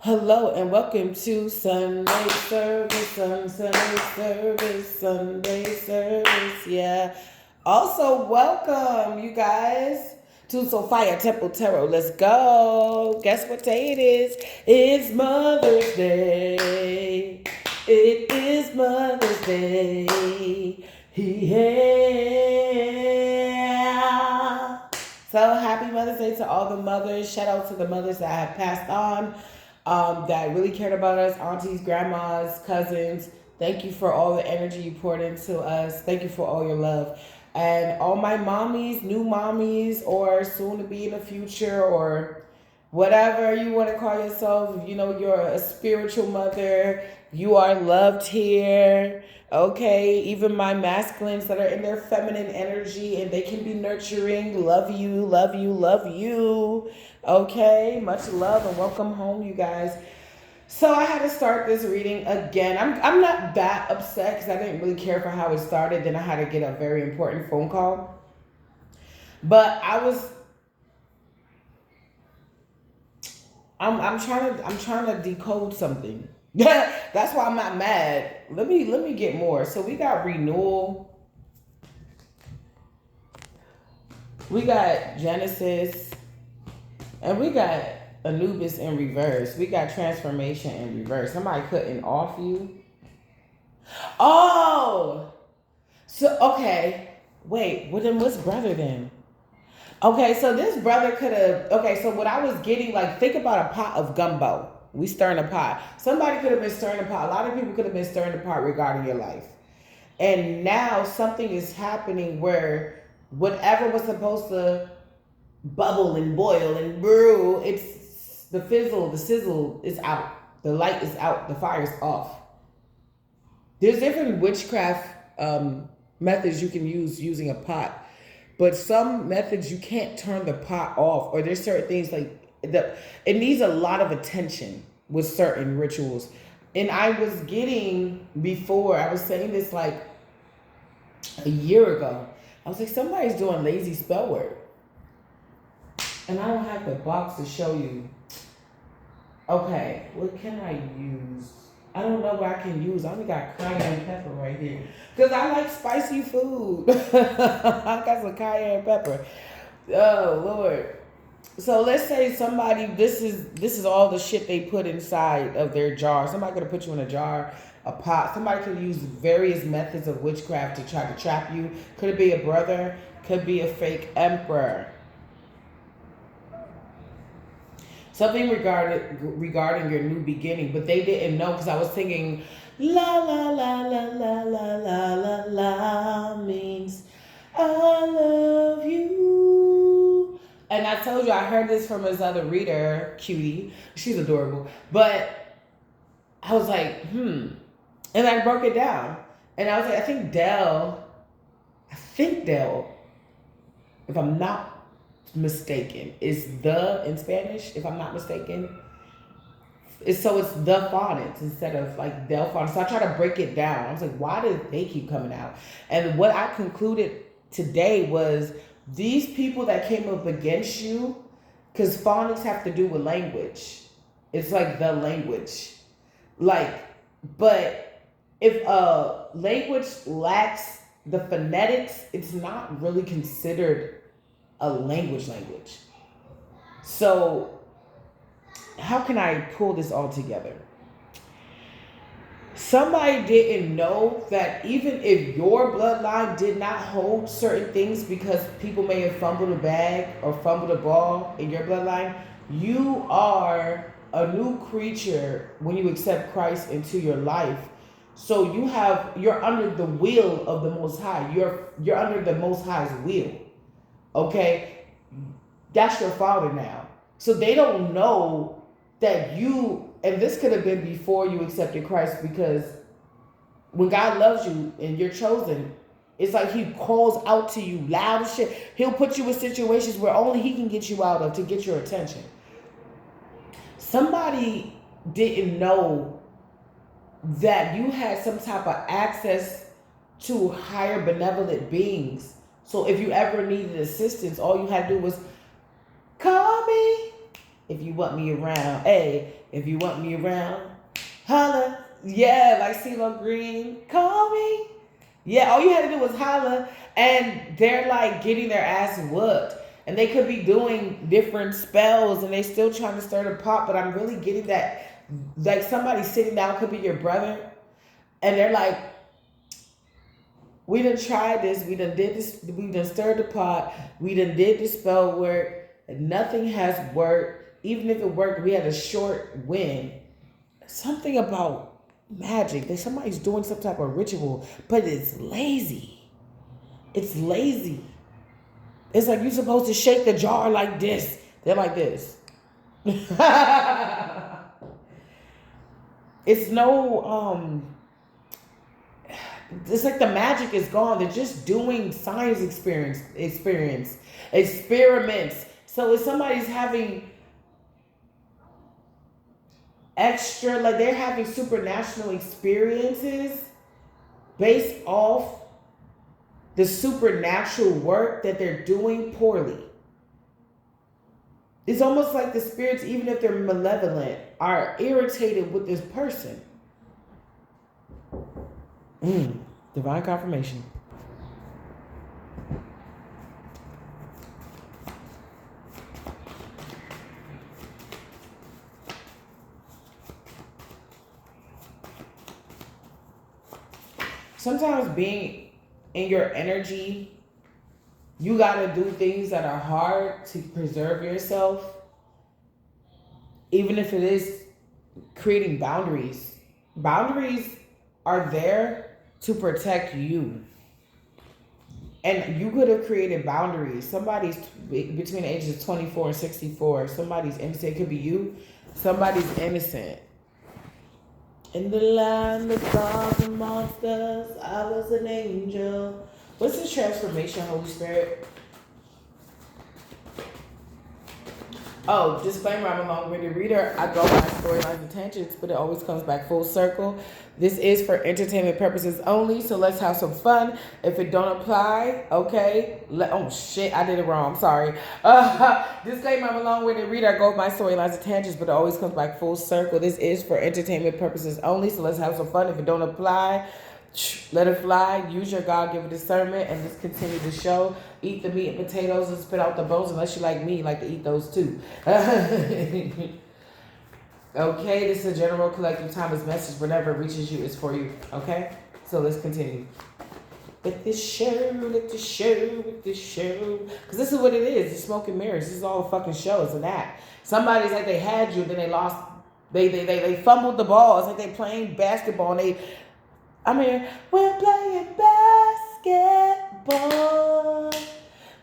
Hello and welcome to Sunday service, Sunday service, Sunday service. Yeah. Also, welcome you guys to Sophia Temple Tarot. Let's go. Guess what day it is? It's Mother's Day. It is Mother's Day. Yeah. So happy Mother's Day to all the mothers. Shout out to the mothers that have passed on, that really cared about us, aunties, grandmas, cousins. Thank you for all the energy you poured into us. Thank you for all your love. And all my mommies, new mommies, or soon to be in the future, or whatever you want to call yourself. You know, you're a spiritual mother. You are loved here. Okay, even my masculines that are in their feminine energy and they can be nurturing. Love you, love you, love you. Okay, much love and welcome home, you guys. So I had to start this reading again. I'm not that upset because I didn't really care for how it started. Then I had to get a very important phone call. But I'm trying to decode something. That's why I'm not mad. Let me get more. So we got renewal. We got Genesis. And we got Anubis in reverse. We got transformation in reverse. Somebody cutting off you. Oh! So, okay. Wait, well then what's brother then? Okay, so this brother could have. Okay, so what I was getting, like, think about a pot of gumbo. We stirring a pot. Somebody could have been stirring a pot. A lot of people could have been stirring a pot regarding your life. And now something is happening where whatever was supposed to bubble and boil and brew, it's the fizzle, the sizzle is out. The light is out. The fire is off. There's different witchcraft methods you can use using a pot, but some methods you can't turn the pot off, or there's certain things like it needs a lot of attention with certain rituals. And I was getting before I was saying this like a year ago. I was like, somebody's doing lazy spell work. And I don't have the box to show you. Okay, what can I use? I don't know what I can use. I only got cayenne pepper right here. Because I like spicy food. I got some cayenne pepper. Oh, Lord. So let's say somebody, this is all the shit they put inside of their jar. Somebody could have put you in a jar, a pot. Somebody could use various methods of witchcraft to try to trap you. Could it be a brother? Could be a fake emperor. Something regarding your new beginning, but they didn't know because I was singing la la la la la la la la la means I love you. And I told you I heard this from this other reader, Cutie. She's adorable. But I was like, And I broke it down. And I was like, I think Dell, if I'm not mistaken, is the in Spanish, if I'm not mistaken. So it's the phonics instead of like del phonics. So I try to break it down. I was like, why do they keep coming out? And what I concluded today was these people that came up against you, because phonics have to do with language. It's like the language. Like, but if a language lacks the phonetics, it's not really considered a language. So how can I pull this all together? Somebody didn't know that even if your bloodline did not hold certain things because people may have fumbled a bag or fumbled a ball in your bloodline, you are a new creature when you accept Christ into your life. So you're under the will of the Most High. You're under the Most High's will. Okay? That's your father now. So they don't know that and this could have been before you accepted Christ, because when God loves you and you're chosen, it's like he calls out to you loud as shit. He'll put you in situations where only he can get you out of to get your attention. Somebody didn't know that you had some type of access to higher benevolent beings. So if you ever needed assistance, all you had to do was call me. If you want me around, hey, if you want me around, holla. Yeah, like CeeLo Green, call me. Yeah, all you had to do was holla, and they're like getting their ass whooped. And they could be doing different spells and they still trying to stir the pot, but I'm really getting that, like somebody sitting down, could be your brother, and they're like, we done tried this, we done did this, we done stirred the pot, we done did the spell work, and nothing has worked. Even if it worked, we had a short win. Something about magic, that somebody's doing some type of ritual, but it's lazy. It's lazy. It's like you're supposed to shake the jar like this. They're like this. It's no it's like the magic is gone. They're just doing science experiments. So if somebody's having extra, like they're having supernatural experiences based off the supernatural work that they're doing poorly. It's almost like the spirits, even if they're malevolent, are irritated with this person. Divine confirmation. Sometimes being in your energy, you gotta do things that are hard to preserve yourself, even if it is creating boundaries. Boundaries are there to protect you. And you could have created boundaries. Somebody's between the ages of 24 and 64. Somebody's innocent. It could be you. Somebody's innocent. In the land of gods and monsters, I was an angel. What's this transformation, Holy Spirit? Oh, disclaimer, I'm a long-winded reader. I go by storylines and tangents, but it always comes back full circle. This is for entertainment purposes only, so let's have some fun. If it don't apply, okay. Oh, shit, I did it wrong. I'm sorry. Disclaimer, I'm a long-winded reader. I go by storylines and tangents, but it always comes back full circle. This is for entertainment purposes only, so let's have some fun. If it don't apply, let it fly. Use your God-given discernment and just continue to show. Eat the meat and potatoes and spit out the bones, unless you like me, like to eat those too. Okay, this is a general collective timeless message. Whenever it reaches you, it's for you. Okay? So let's continue. With this show. Because this is what it is. It's smoke and mirrors. This is all a fucking show. It's an act. Somebody's like they had you, then they lost. They fumbled the ball. It's like they playing basketball and we're playing basketball.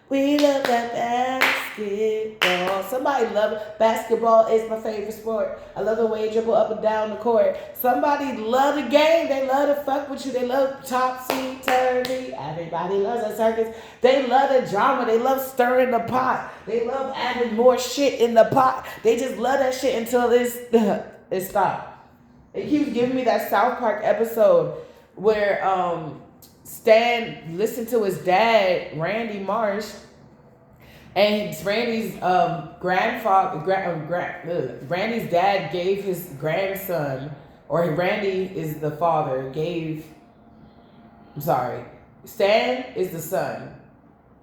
We love that basketball. Somebody love basketball. Is my favorite sport. I love the way you dribble up and down the court. Somebody love the game. They love to fuck with you. They love topsy-turvy. Everybody loves a circus. They love the drama. They love stirring the pot. They love adding more shit in the pot. They just love that shit until it stops. It keeps giving me that South Park episode where Stan listened to his dad, Randy Marsh, and Randy's Randy's dad gave his grandson, or Randy is the father, Stan is the son.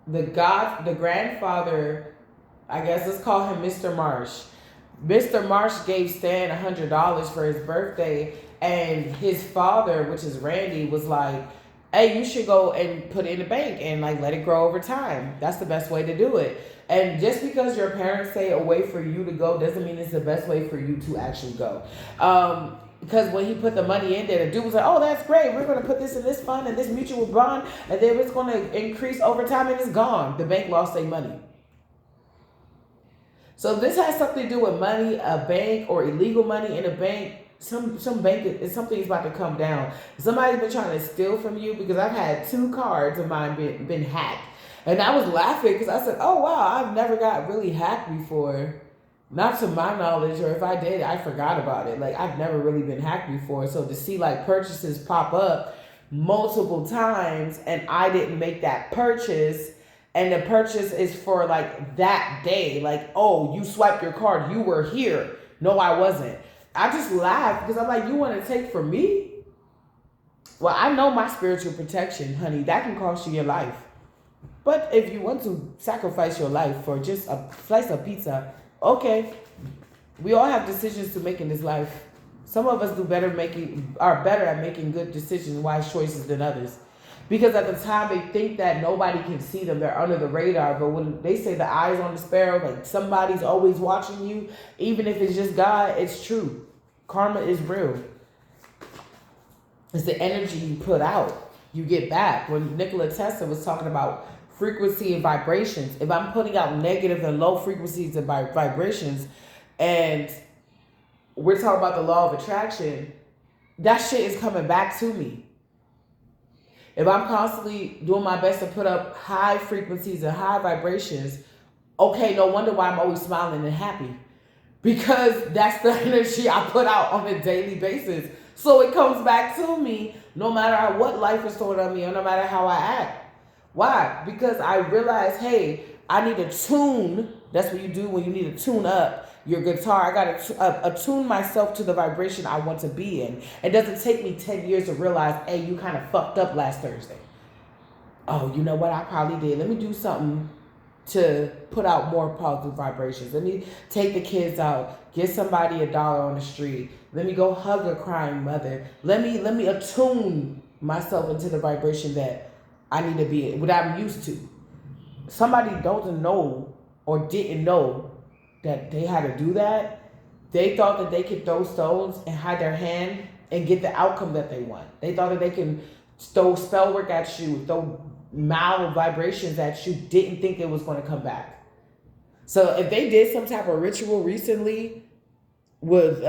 The grandfather, I guess let's call him Mr. Marsh. Mr. Marsh gave Stan $100 for his birthday, and his father, which is Randy, was like, hey, you should go and put it in the bank and like let it grow over time. That's the best way to do it. And just because your parents say a way for you to go doesn't mean it's the best way for you to actually go. Because when he put the money in there, the dude was like, oh, that's great. We're going to put this in this fund and this mutual bond, and then it's going to increase over time, and it's gone. The bank lost their money. So this has something to do with money, a bank, or illegal money in a bank. Some bank, something's about to come down. Somebody's been trying to steal from you, because I've had 2 cards of mine been hacked. And I was laughing because I said, oh, wow, I've never got really hacked before. Not to my knowledge, or if I did, I forgot about it. Like, I've never really been hacked before. So to see like purchases pop up multiple times and I didn't make that purchase, and the purchase is for like that day. Like, oh, you swiped your card, you were here. No, I wasn't. I just laugh because I'm like, you want to take from me? Well, I know my spiritual protection, honey. That can cost you your life. But if you want to sacrifice your life for just a slice of pizza, okay. We all have decisions to make in this life. Some of us are better at making good decisions, wise choices than others. Because at the time they think that nobody can see them, they're under the radar. But when they say the eyes on the sparrow, like somebody's always watching you, even if it's just God, it's true. Karma is real. It's the energy you put out, you get back. When Nikola Tesla was talking about frequency and vibrations, if I'm putting out negative and low frequencies and vibrations, and we're talking about the law of attraction, that shit is coming back to me. If I'm constantly doing my best to put up high frequencies and high vibrations, okay, no wonder why I'm always smiling and happy. Because that's the energy I put out on a daily basis. So it comes back to me no matter what life is throwing at me or no matter how I act. Why? Because I realize, hey, I need to tune. That's what you do when you need to tune up your guitar. I got to attune myself to the vibration I want to be in. It doesn't take me 10 years to realize, hey, you kind of fucked up last Thursday. Oh, you know what? I probably did. Let me do something to put out more positive vibrations. Let me take the kids out, get somebody $1 on the street. Let me go hug a crying mother. Let me attune myself into the vibration that I need to be in, what I'm used to. Somebody doesn't know or didn't know that they had to do that. They thought that they could throw stones and hide their hand and get the outcome that they want. They thought that they can throw spell work at you, throw mild vibrations at you, didn't think it was going to come back. So if they did some type of ritual recently with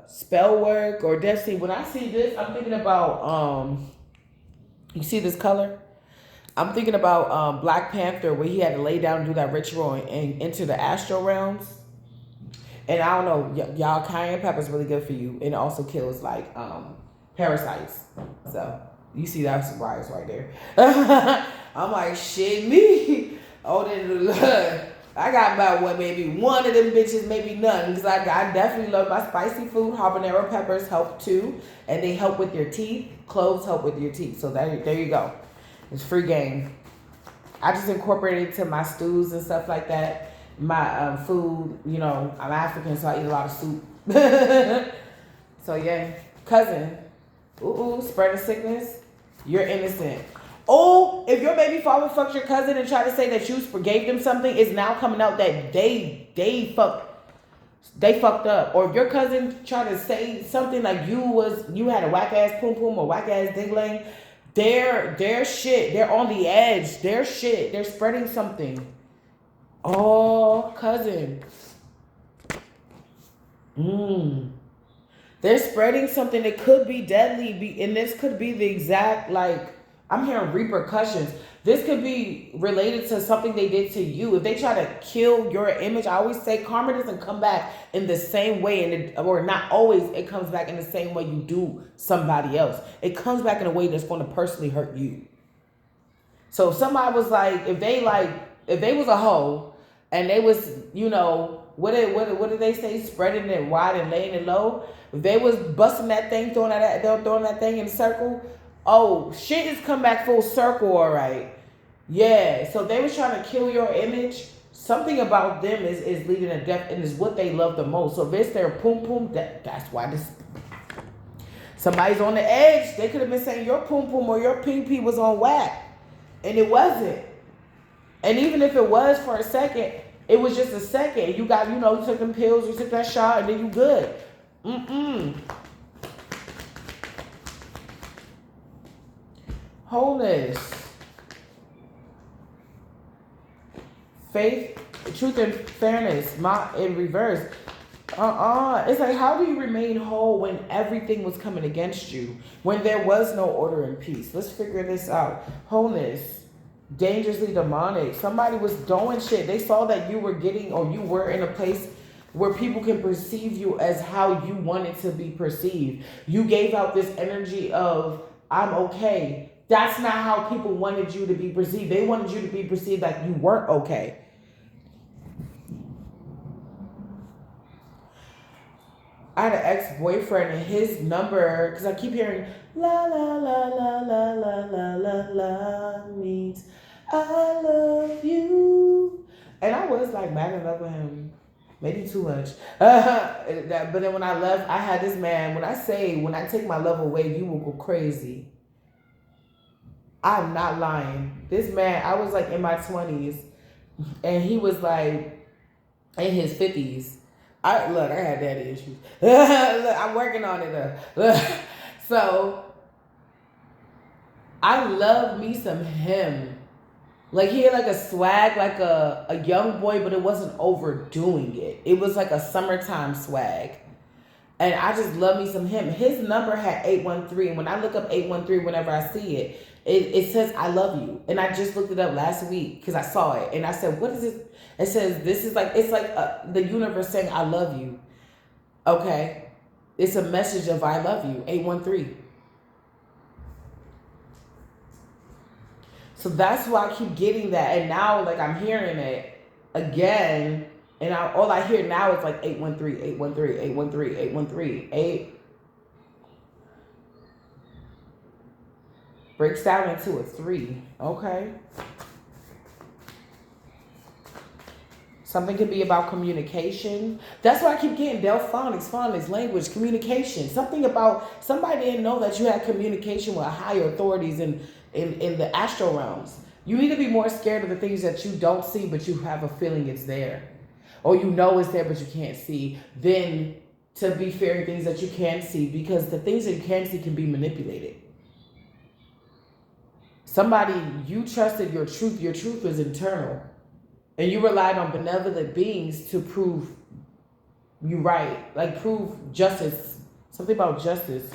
spell work or destiny, when I see this, I'm thinking about, you see this color? I'm thinking about Black Panther, where he had to lay down and do that ritual and enter the astral realms. And I don't know, y'all, cayenne pepper is really good for you. And it also kills like parasites. So you see that's wires right there. I'm like, shit, me. Oh, then I got about maybe one of them bitches, maybe none. Because I definitely love my spicy food. Habanero peppers help too. And they help with your teeth. Cloves help with your teeth. So there you go. It's free game. I just incorporate it into my stews and stuff like that. My food, you know, I'm African, so I eat a lot of soup. So yeah, cousin, spreading sickness, you're innocent. Oh, if your baby father fucked your cousin and tried to say that you gave them something, it's now coming out that they fucked up. Or if your cousin tried to say something like you had a whack ass pum pum or whack ass ding lang, they're shit. They're on the edge. They're shit. They're spreading something. Oh, cousin. They're spreading something that could be deadly. And this could be the exact, like, I'm hearing repercussions. This could be related to something they did to you. If they try to kill your image, I always say karma doesn't come back in the same way, or not always it comes back in the same way you do somebody else. It comes back in a way that's going to personally hurt you. So if somebody was like, if they was a hoe and they was, you know, what did they say? Spreading it wide and laying it low. If they was busting that thing, throwing that thing in a circle. Oh, shit has come back full circle, all right. Yeah, so they was trying to kill your image. Something about them is leading to death, and is what they love the most. So if it's their pum pum, that's why this. Somebody's on the edge. They could have been saying your pum pum or your ping pee was on whack, and it wasn't. And even if it was for a second, it was just a second. You got, you took them pills, you took that shot, and then you good. Wholeness, faith, truth, and fairness, in reverse. It's like, how do you remain whole when everything was coming against you? When there was no order and peace? Let's figure this out. Wholeness, dangerously demonic. Somebody was doing shit. They saw that you were you were in a place where people can perceive you as how you wanted to be perceived. You gave out this energy of, I'm okay. That's not how people wanted you to be perceived. They wanted you to be perceived like you weren't okay. I had an ex-boyfriend and his number, because I keep hearing la la la la la la la la la means I love you. And I was like mad in love with him. Maybe too much. But then when I left, I had this man. When I take my love away, you will go crazy. I'm not lying. This man, I was like in my 20s, and he was like in his 50s. I had daddy issues. Look, I'm working on it though. So I love me some him. Like he had like a swag, like a young boy, but it wasn't overdoing it. It was like a summertime swag. And I just love me some him. His number had 813. And when I look up 813, whenever I see it, it says, I love you. And I just looked it up last week because I saw it. And I said, what is this? It says, this is like, it's like the universe saying, I love you. Okay. It's a message of I love you, 813. So that's why I keep getting that. And now, like, I'm hearing it again. And all I hear now is like 813, 813, 813, 813, 8. Breaks down into a 3. Okay. Something could be about communication. That's why I keep getting phonics, language, communication. Something about somebody didn't know that you had communication with higher authorities in the astral realms. You need to be more scared of the things that you don't see, but you have a feeling it's there. Or you know it's there, but you can't see. Then to be fearing things that you can see, because the things that you can see can be manipulated. Somebody, you trusted your truth was internal. And you relied on benevolent beings to prove you right. Like prove justice. Something about justice.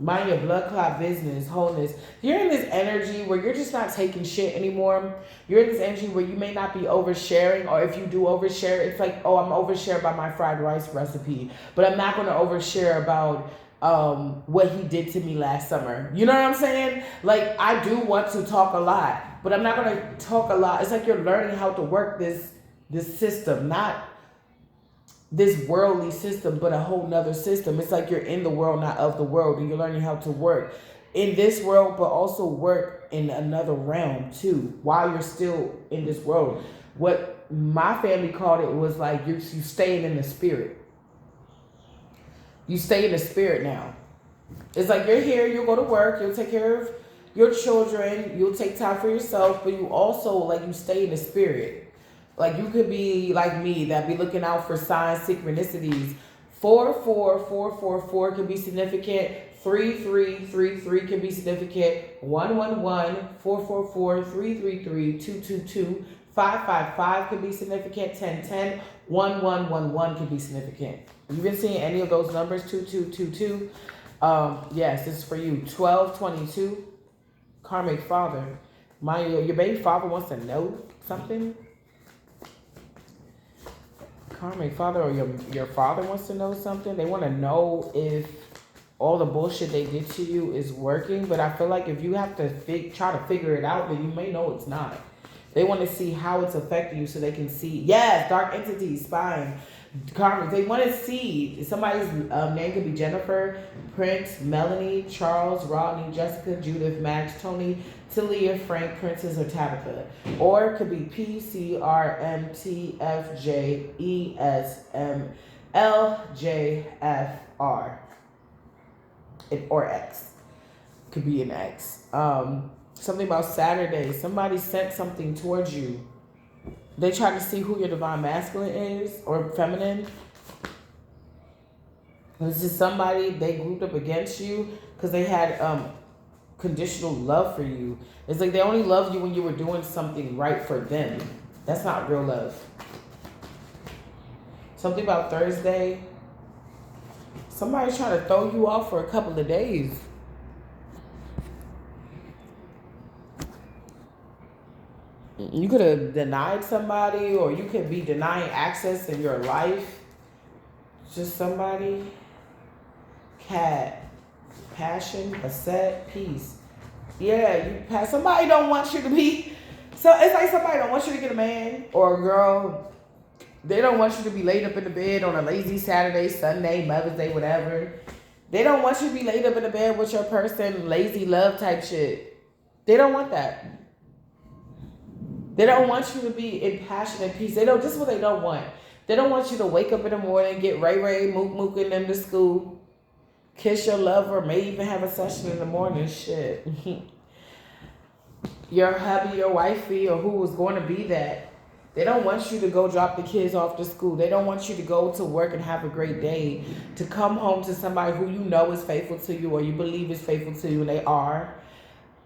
Mind your blood clot business, wholeness. You're in this energy where you're just not taking shit anymore. You're in this energy where you may not be oversharing, or if you do overshare, it's like, oh, I'm overshare about my fried rice recipe, but I'm not going to overshare about what he did to me last summer. You know what I'm saying? Like, I do want to talk a lot, but I'm not going to talk a lot. It's like you're learning how to work this system, not this worldly system, but a whole nother system. It's like you're in the world, not of the world, and you're learning how to work in this world, but also work in another realm too, while you're still in this world. What my family called it was like you staying in the spirit. You stay in the spirit now. It's like you're here, you'll go to work, you'll take care of your children, you'll take time for yourself, but you also, like, you stay in the spirit. Like, you could be like me, that be looking out for signs, synchronicities. 44444 can be significant. 3333 can be significant. 111 444 333 222 555 can be significant. 1010 1111 can be significant. You've been seeing any of those numbers? 2222. Yes, this is for you. 1222. Karmic father. Your baby father wants to know something. Karmic father, or your father wants to know something. They want to know if all the bullshit they did to you is working. But I feel like if you have to try to figure it out, then you may know it's not. They want to see how it's affecting you so they can see. Yes, dark entities, spying. Karmic, they want to see. Somebody's name could be Jennifer, Prince, Melanie, Charles, Rodney, Jessica, Judith, Max, Tony, Talia, Frank, Princess, or Tabitha. Or it could be P, C, R, M, T, F, J, E, S, M, L, J, F, R. Or X. Could be an X. Something about Saturday. Somebody sent something towards you. They try to see who your divine masculine is, or feminine. This is somebody they grouped up against you because they had conditional love for you. It's like they only loved you when you were doing something right for them. That's not real love. Something about Thursday. Somebody's trying to throw you off for a couple of days. You could have denied somebody, or you could be denying access in your life. Just somebody. Cat. passion, upset, peace. Yeah, you pass. Somebody don't want you to be. So it's like somebody don't want you to get a man or a girl. They don't want you to be laid up in the bed on a lazy Saturday, Sunday, Mother's Day, whatever. They don't want you to be laid up in the bed with your person, lazy love type shit. They don't want that. They don't want you to be in passion and peace. They don't. This is what they don't want. They don't want you to wake up in the morning, get Ray, Mook, and them to school, kiss your lover, may even have a session in the morning. Shit. Your hubby, your wifey, or who was going to be that. They don't want you to go drop the kids off to school. They don't want you to go to work and have a great day. To come home to somebody who you know is faithful to you or you believe is faithful to you, and they are.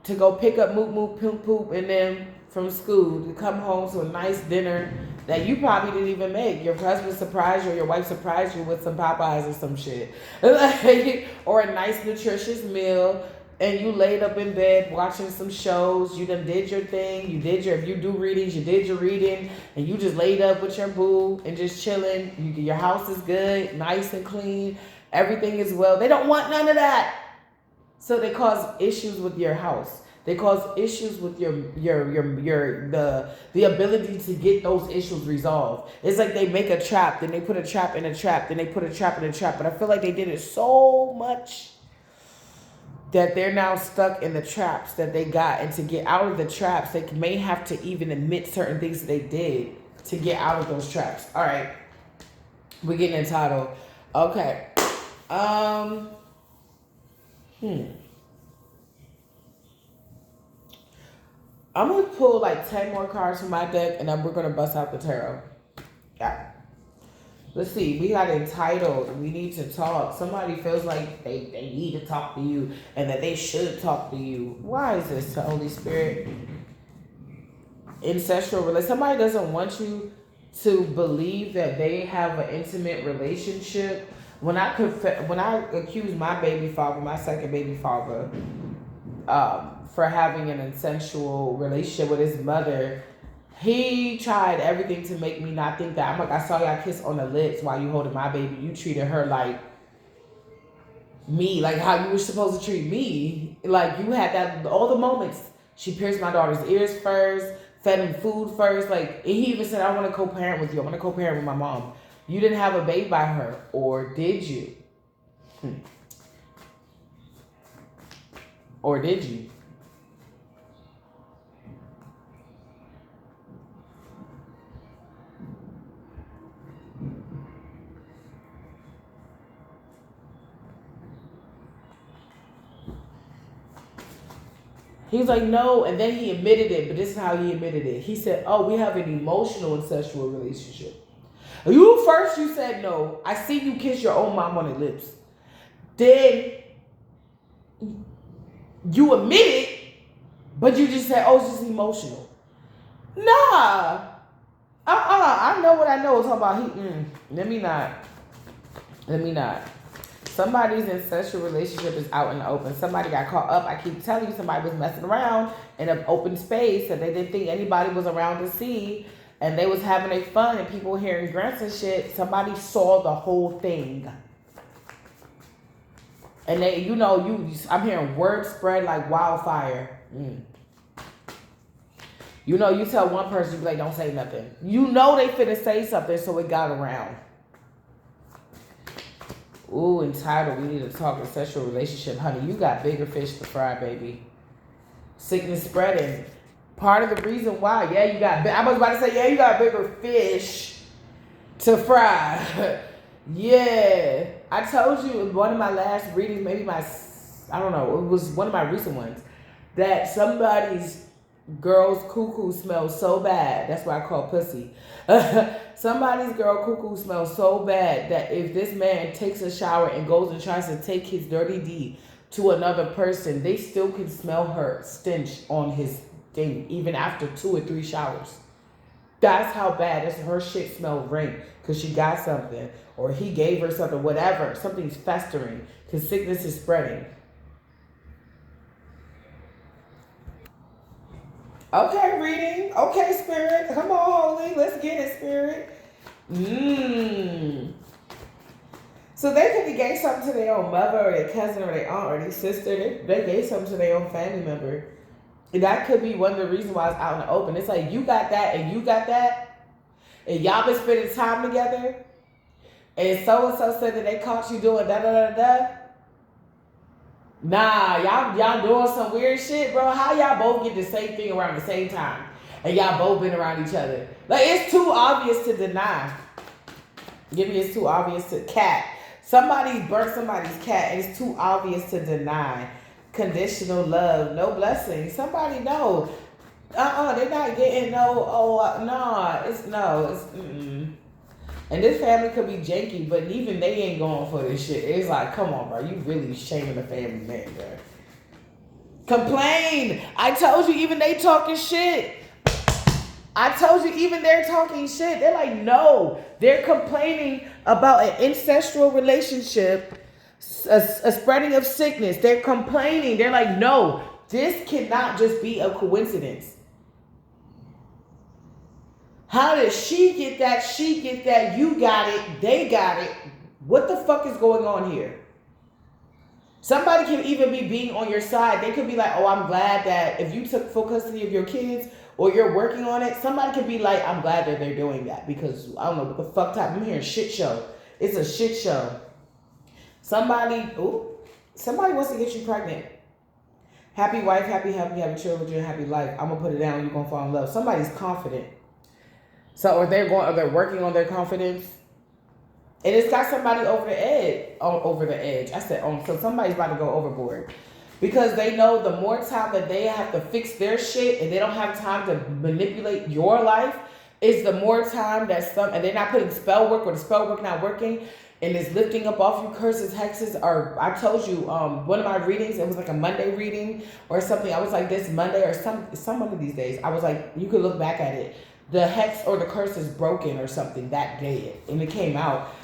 To go pick up Mook, Poop, and them from school. To come home to a nice dinner that you probably didn't even make. Your husband surprised you or your wife surprised you with some Popeyes or some shit. Or a nice, nutritious meal. And you laid up in bed watching some shows. You done did your thing. If you do readings, you did your reading. And you just laid up with your boo and just chilling. Your house is good, nice and clean. Everything is well. They don't want none of that. So they cause issues with your house. They cause issues with the ability to get those issues resolved. It's like they make a trap, then they put a trap in a trap, then they put a trap in a trap. But I feel like they did it so much that they're now stuck in the traps that they got. And to get out of the traps, they may have to even admit certain things that they did to get out of those traps. All right. We're getting entitled. Okay. I'm going to pull like 10 more cards from my deck, and then we're going to bust out the tarot. Yeah. Let's see. We got entitled. We need to talk. Somebody feels like they need to talk to you and that they should talk to you. Why is this, Holy Spirit? Incestual relationship. Somebody doesn't want you to believe that they have an intimate relationship. When I accuse my baby father, my second baby father, for having an incestual relationship with his mother, he tried everything to make me not think that. I'm like, I saw y'all kiss on the lips while you holding my baby. You treated her like me, like how you were supposed to treat me. Like you had that, all the moments. She pierced my daughter's ears first, fed him food first. Like, and he even said, I want to co-parent with you. I want to co-parent with my mom. You didn't have a baby by her, or did you? Or did you? He's like, no, and then he admitted it, but this is how he admitted it. He said, oh, we have an emotional incestual relationship. You said no. I see you kiss your own mom on the lips. Then you admit it, but you just said, oh, it's just emotional. Nah. I know what I know. Talking about let me not. Somebody's incestual relationship is out in the open. Somebody got caught up. I keep telling you, somebody was messing around in an open space and they didn't think anybody was around to see. And they was having their fun and people hearing grunts and shit. Somebody saw the whole thing. And they, I'm hearing word spread like wildfire. You tell one person, you be like, don't say nothing. You know they finna say something, so it got around. Ooh, entitled, we need to talk incestual relationship. Honey, you got bigger fish to fry, baby. Sickness spreading. Part of the reason why, I was about to say, you got bigger fish to fry. Yeah. I told you in one of my last readings, maybe it was one of my recent ones, that somebody's girl's cuckoo smells so bad. That's why I call pussy. Somebody's girl cuckoo smells so bad that if this man takes a shower and goes and tries to take his dirty D to another person, they still can smell her stench on his thing, even after 2 or 3 showers. That's how bad her shit smell rank, because she got something, or he gave her something, whatever. Something's festering, because sickness is spreading. Okay, reading. Okay, Spirit. Come on, Holy. Let's get it, Spirit. So they could have gave something to their own mother or their cousin or their aunt or their sister. They gave something to their own family member. And that could be one of the reasons why it's out in the open. It's like you got that and you got that. And y'all been spending time together. And so said that they caught you doing da da da da. Nah, y'all doing some weird shit, bro. How y'all both get the same thing around the same time? And y'all both been around each other. Like, it's too obvious to deny. Give me, it's too obvious to cat. Somebody burnt somebody's cat and it's too obvious to deny. Conditional love, no blessing. Somebody know. They're not getting And this family could be janky, but even they ain't going for this shit. It's like, come on, bro. You really shaming the family man, bro. Complain. I told you, even they talking shit. I told you, even they're talking shit. They're like, no. They're complaining about an ancestral relationship, a spreading of sickness. They're complaining. They're like, no, this cannot just be a coincidence. How did she get that? She get that. You got it. They got it. What the fuck is going on here? Somebody can even be being on your side. They could be like, oh, I'm glad that if you took full custody of your kids or you're working on it, somebody could be like, I'm glad that they're doing that because I don't know what the fuck type. I'm hearing shit show. It's a shit show. Somebody wants to get you pregnant. Happy wife, happy children, happy life. I'm going to put it down. You're going to fall in love. Somebody's confident. So, or they're working on their confidence. And it's got somebody over the edge. So somebody's about to go overboard. Because they know the more time that they have to fix their shit and they don't have time to manipulate your life, is the more time that and they're not putting spell work or the spell work not working and it's lifting up off you curses, hexes, or I told you, one of my readings, it was like a Monday reading or something. I was like, this Monday or some one of these days, I was like, you could look back at it. The hex or the curse is broken or something that day. And it came out.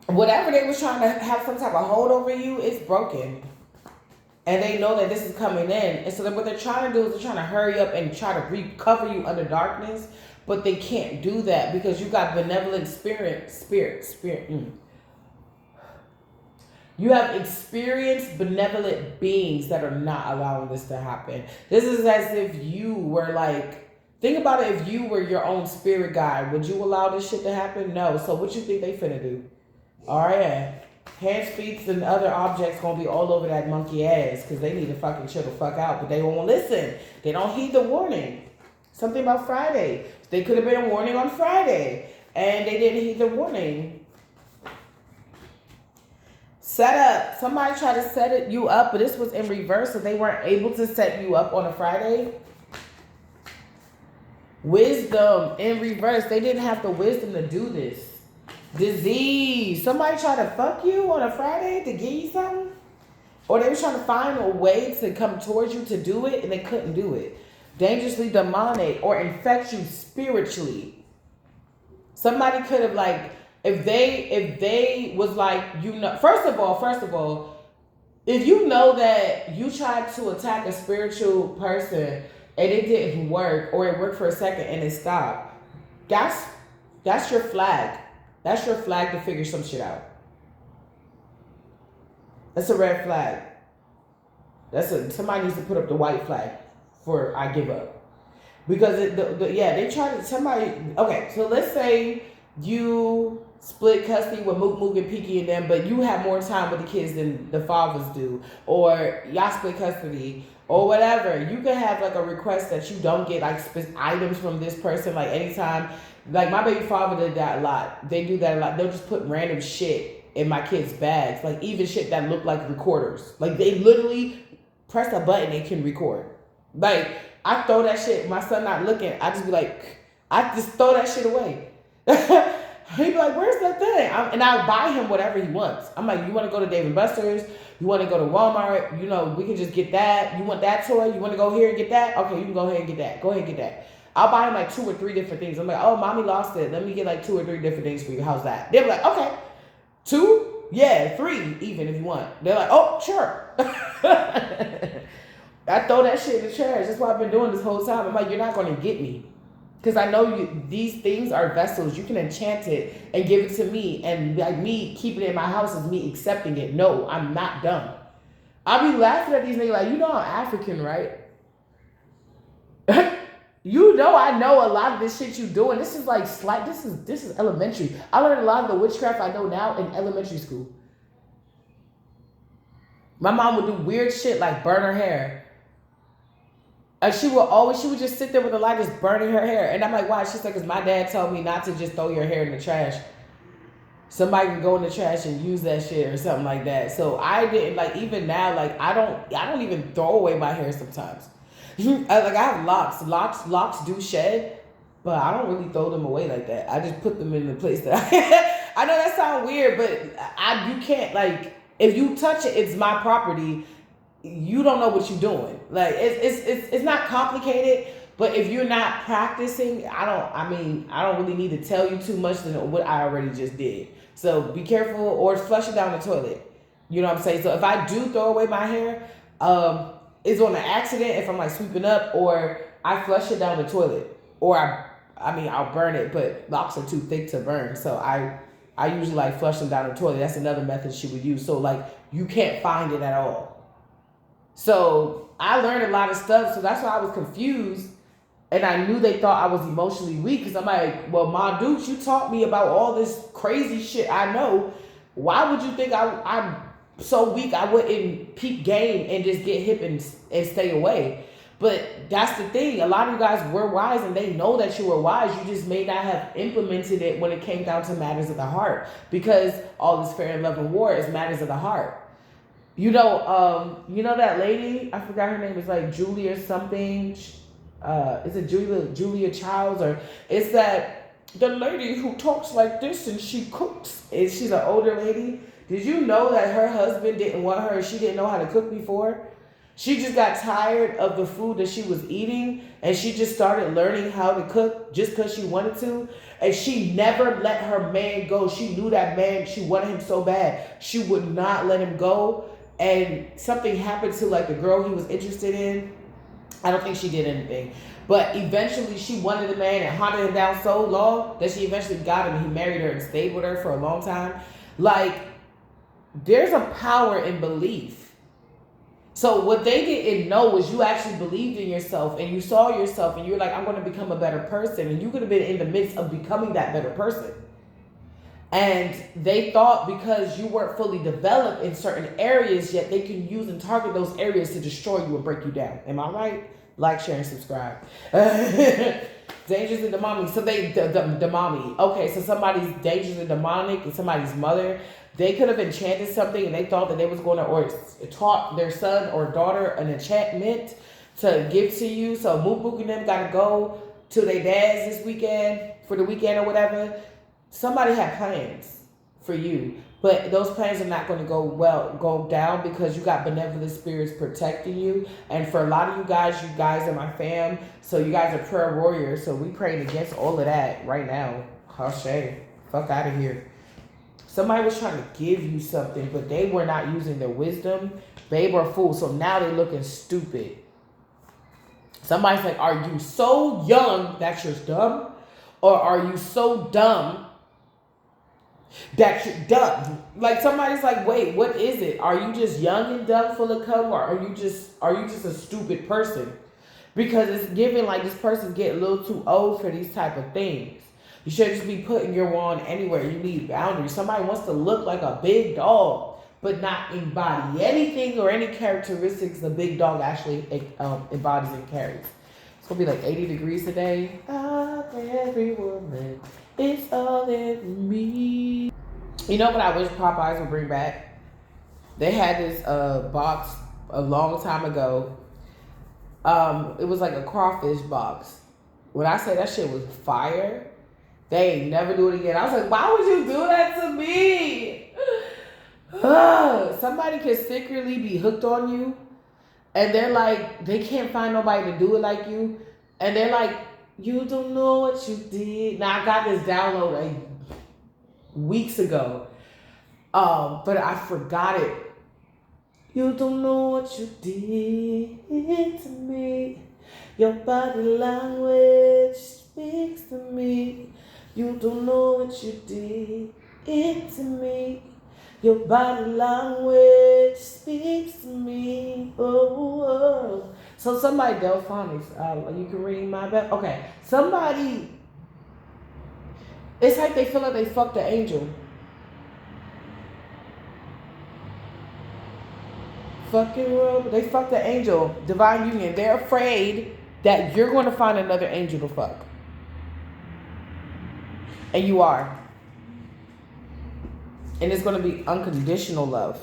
Whatever they was trying to have some type of hold over you, it's broken. And they know that this is coming in. And so what they're trying to do is they're trying to hurry up and try to recover you under darkness. But they can't do that because you got benevolent spirit. You have experienced benevolent beings that are not allowing this to happen. This is as if you were like, think about it, if you were your own spirit guide, would you allow this shit to happen? No. So what you think they finna do? Alright. Hands, feet, and other objects gonna be all over that monkey ass because they need to fucking chill the fuck out, but they won't listen. They don't heed the warning. Something about Friday. They could have been a warning on Friday and they didn't heed the warning. Set up. Somebody tried to set you up, but this was in reverse, so they weren't able to set you up on a Friday. Wisdom in reverse. They didn't have the wisdom to do this. Disease. Somebody tried to fuck you on a Friday to give you something? Or they were trying to find a way to come towards you to do it and they couldn't do it. Dangerously demonic or infect you spiritually. Somebody could have like, if they was like, you know, first of all, if you know that you tried to attack a spiritual person and it didn't work, or it worked for a second and it stopped, that's your flag. That's your flag to figure some shit out. That's a red flag. Somebody needs to put up the white flag for I give up. Because they tried to, somebody, okay, so let's say you split custody with Mook and Peaky and them, but you have more time with the kids than the fathers do, or y'all split custody, or whatever. You can have like a request that you don't get like items from this person, like anytime. Like my baby father did that a lot. They do that a lot. They'll just put random shit in my kids' bags, like even shit that look like recorders. Like they literally press a button, they can record. Like I throw that shit, my son not looking, I just be like, I just throw that shit away. He'd be like, where's that thing? And I'll buy him whatever he wants. I'm like, you want to go to Dave & Buster's? You want to go to Walmart? You know, we can just get that. You want that toy? You want to go here and get that? Okay, you can go ahead and get that. Go ahead and get that. I'll buy him like 2 or 3 different things. I'm like, oh, mommy lost it. Let me get like 2 or 3 different things for you. How's that? They're like, okay. 2? Yeah, 3 even if you want. They're like, oh, sure. I throw that shit in the trash. That's what I've been doing this whole time. I'm like, you're not going to get me. Because I know these things are vessels. You can enchant it and give it to me. And like me keeping it in my house is me accepting it. No, I'm not dumb. I'll be laughing at these niggas like, you know I'm African, right? You know I know a lot of this shit you doing. This is like this is elementary. I learned a lot of the witchcraft I know now in elementary school. My mom would do weird shit like burn her hair. And she would just sit there with the light just burning her hair. And I'm like, why? She's like, because my dad told me not to just throw your hair in the trash. Somebody can go in the trash and use that shit or something like that. So I didn't, like, even now, like, I don't even throw away my hair sometimes. I have locks. Locks do shed, but I don't really throw them away like that. I just put them in the place that I know that sounds weird, but you can't, like, if you touch it, it's my property. You don't know what you're doing. Like, it's not complicated, but if you're not practicing, I don't really need to tell you too much than what I already just did. So be careful, or flush it down the toilet. You know what I'm saying? So if I do throw away my hair, it's on an accident if I'm like sweeping up, or I flush it down the toilet, or I'll burn it, but locks are too thick to burn. So I usually like flush them down the toilet. That's another method she would use. So like you can't find it at all. So I learned a lot of stuff. So that's why I was confused. And I knew they thought I was emotionally weak, because I'm like, well, Ma Dukes, you taught me about all this crazy shit I know. Why would you think I'm so weak I wouldn't peep game and just get hip and stay away? But that's the thing. A lot of you guys were wise, and they know that you were wise. You just may not have implemented it when it came down to matters of the heart, because all this fair and love and war is matters of the heart. You know that lady, I forgot her name, is like Julia something. Is it Julia Childs, or is that the lady who talks like this and she cooks? She's an older lady. Did you know that her husband didn't want her? She didn't know how to cook before. She just got tired of the food that she was eating, and she just started learning how to cook just because she wanted to. And she never let her man go. She knew that man, she wanted him so bad. She would not let him go. And something happened to like the girl he was interested in. I don't think she did anything. But eventually she wanted the man and hunted him down so long that she eventually got him, and he married her and stayed with her for a long time. Like, there's a power in belief. So what they didn't know was you actually believed in yourself, and you saw yourself, and you're like, I'm going to become a better person. And you could have been in the midst of becoming that better person. And they thought because you weren't fully developed in certain areas yet, they can use and target those areas to destroy you and break you down. Am I right? Like, share, and subscribe. Dangerously demonic. So the mommy. Okay, so somebody's dangerously demonic and somebody's mother. They could have enchanted something, and they thought that they was going to, or taught their son or daughter an enchantment to give to you. So Mook and them got to go to their dads this weekend, for the weekend or whatever. Somebody had plans for you, but those plans are not going to go down, because you got benevolent spirits protecting you. And for a lot of you guys are my fam, so you guys are prayer warriors. So we praying against all of that right now. Hashay, fuck out of here. Somebody was trying to give you something, but they were not using their wisdom. Babe or fool. So now they're looking stupid. Somebody's like, are you so young that you're dumb? Or are you so dumb that you're dumb? Like, somebody's like, wait, what is it? Are you just young and dumb, full of cum, or are you just a stupid person? Because it's giving like this person's getting a little too old for these type of things. You should just be putting your wand anywhere. You need boundaries. Somebody wants to look like a big dog, but not embody anything or any characteristics the big dog actually embodies and carries. It's gonna be like 80 degrees today. Every woman is all in me. You know what I wish Popeyes would bring back? They had this box a long time ago. It was like a crawfish box. When I say that shit was fire, they ain't never do it again. I was like, why would you do that to me? Somebody can secretly be hooked on you, and they're like, they can't find nobody to do it like you. And they're like, you don't know what you did. Now, I got this download like weeks ago, but I forgot it. You don't know what you did to me. Your body language speaks to me. You don't know what you did into me. Your body language speaks to me. Oh, oh. So somebody, Delphonics, you can ring my bell. Okay, somebody, it's like they feel like they fucked the angel. Fucking world, they fucked the angel. Divine union. They're afraid that you're going to find another angel to fuck. And you are. And it's going to be unconditional love.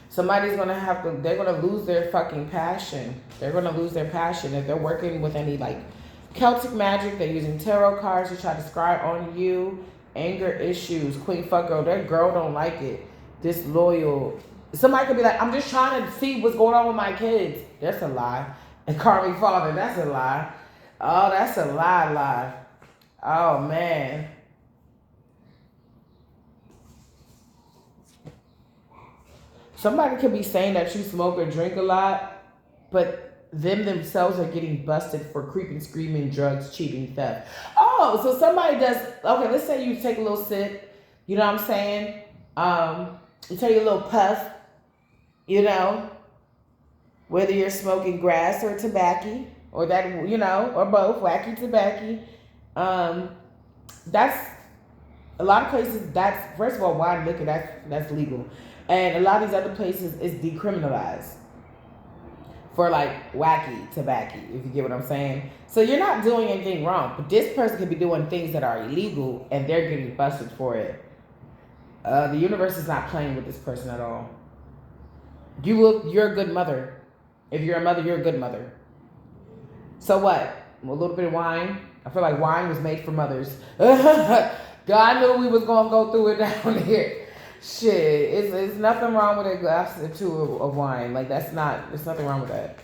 Somebody's going to have to, they're going to lose their fucking passion. They're going to lose their passion. If they're working with any like Celtic magic, they're using tarot cards to try to scry on you. Anger issues, queen fuck girl, that girl don't like it. Disloyal. Somebody could be like, I'm just trying to see what's going on with my kids. That's a lie. And karmic father, that's a lie. Oh, that's a lie. Oh, man. Somebody could be saying that you smoke or drink a lot, but them themselves are getting busted for creeping, screaming, drugs, cheating, theft. Oh, so somebody does, okay, let's say you take a little sip, you know what I'm saying? You take a little puff, you know, whether you're smoking grass or tobacco, or that, you know, or both, wacky tobacco. That's, a lot of places, that's, first of all, wine, liquor, that's legal. And a lot of these other places, it's decriminalized for like wacky tobacco, if you get what I'm saying. So you're not doing anything wrong, but this person could be doing things that are illegal and they're getting busted for it. The universe is not playing with this person at all. You're a good mother. If you're a mother, you're a good mother. So what? A little bit of wine. I feel like wine was made for mothers. God knew we was gonna go through it down here. Shit, it's nothing wrong with a glass or two of wine. Like there's nothing wrong with that.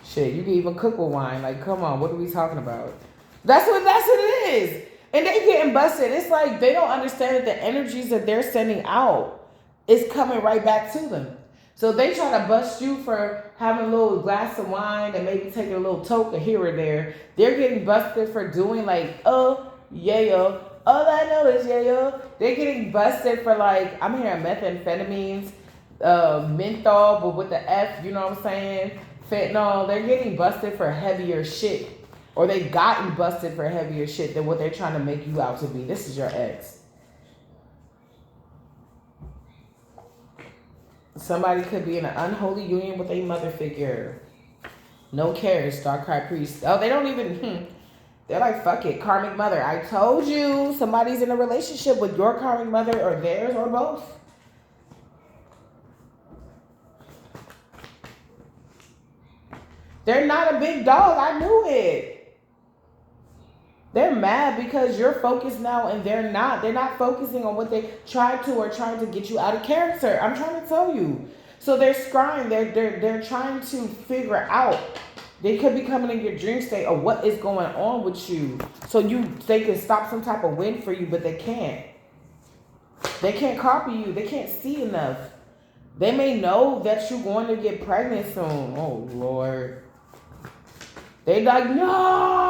Shit, you can even cook with wine. Like, come on, what are we talking about? That's what it is. And they getting busted. It's like they don't understand that the energies that they're sending out is coming right back to them. So they try to bust you for having a little glass of wine and maybe taking a little toke here or there. They're getting busted for doing like, oh, yeah. All I know is, yeah. They're getting busted for like, I'm hearing methamphetamines, menthol, but with the F, you know what I'm saying? Fentanyl. They're getting busted for heavier shit. Or they've gotten busted for heavier shit than what they're trying to make you out to be. This is your ex. Somebody could be in an unholy union with a mother figure. No cares, dark high priest. Oh, they don't even, they're like, fuck it, karmic mother. I told you somebody's in a relationship with your karmic mother or theirs or both. They're not a big dog. I knew it. They're mad because you're focused now and they're not. They're not focusing on what they tried to or trying to get you out of character. I'm trying to tell you. So they're scrying. They're trying to figure out. They could be coming in your dream state of what is going on with you. So they can stop some type of win for you, but they can't. They can't copy you. They can't see enough. They may know that you're going to get pregnant soon. Oh, Lord. They like, no.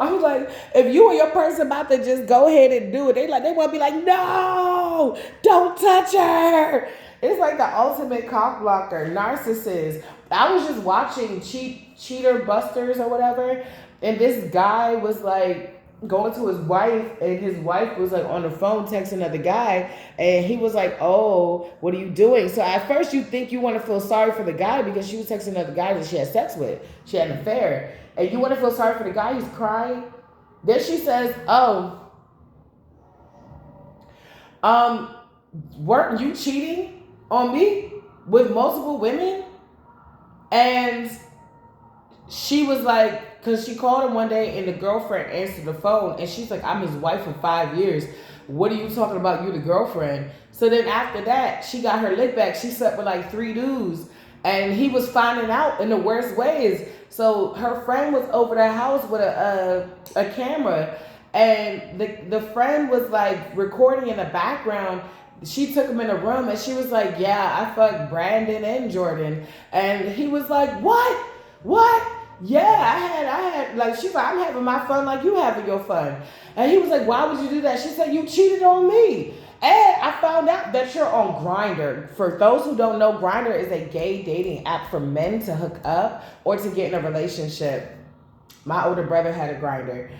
I'm like, if you and your person about to just go ahead and do it, they want to be like, no, don't touch her. It's like the ultimate cock blocker, narcissist. I was just watching Cheater Busters or whatever, and this guy was like going to his wife, and his wife was like on the phone texting another guy, and he was like, oh, what are you doing? So at first you think you want to feel sorry for the guy because she was texting another guy that she had sex with. She had an affair. And you want to feel sorry for the guy who's crying. Then she says, oh, weren't you cheating on me with multiple women? And she was like, because she called him one day and the girlfriend answered the phone and she's like, I'm his wife for 5 years. What are you talking about? You the girlfriend. So then after that, she got her lick back. She slept with like 3 dudes and he was finding out in the worst ways. So her friend was over the house with a camera and the friend was like recording in the background she took him in a room and she was like, yeah, I fucked Brandon and Jordan. And he was like, what? Yeah, I had, like, she's like, I'm having my fun like you having your fun. And he was like, why would you do that? She said, you cheated on me. And I found out that you're on Grindr. For those who don't know, Grindr is a gay dating app for men to hook up or to get in a relationship. My older brother had a Grindr.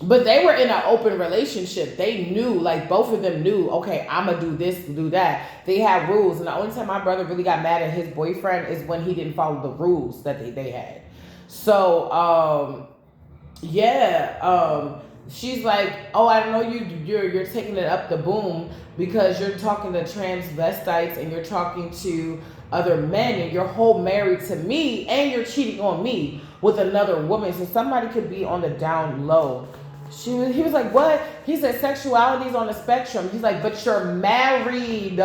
But they were in an open relationship. They knew, like, both of them knew, okay, I'm going to do this, do that. They had rules. And the only time my brother really got mad at his boyfriend is when he didn't follow the rules that they had. So, she's like, oh, I know you're taking it up the boom because you're talking to transvestites and you're talking to other men and you're whole married to me and you're cheating on me with another woman. So somebody could be on the down low. He was like, what? He said sexuality is on the spectrum. He's like, but you're married.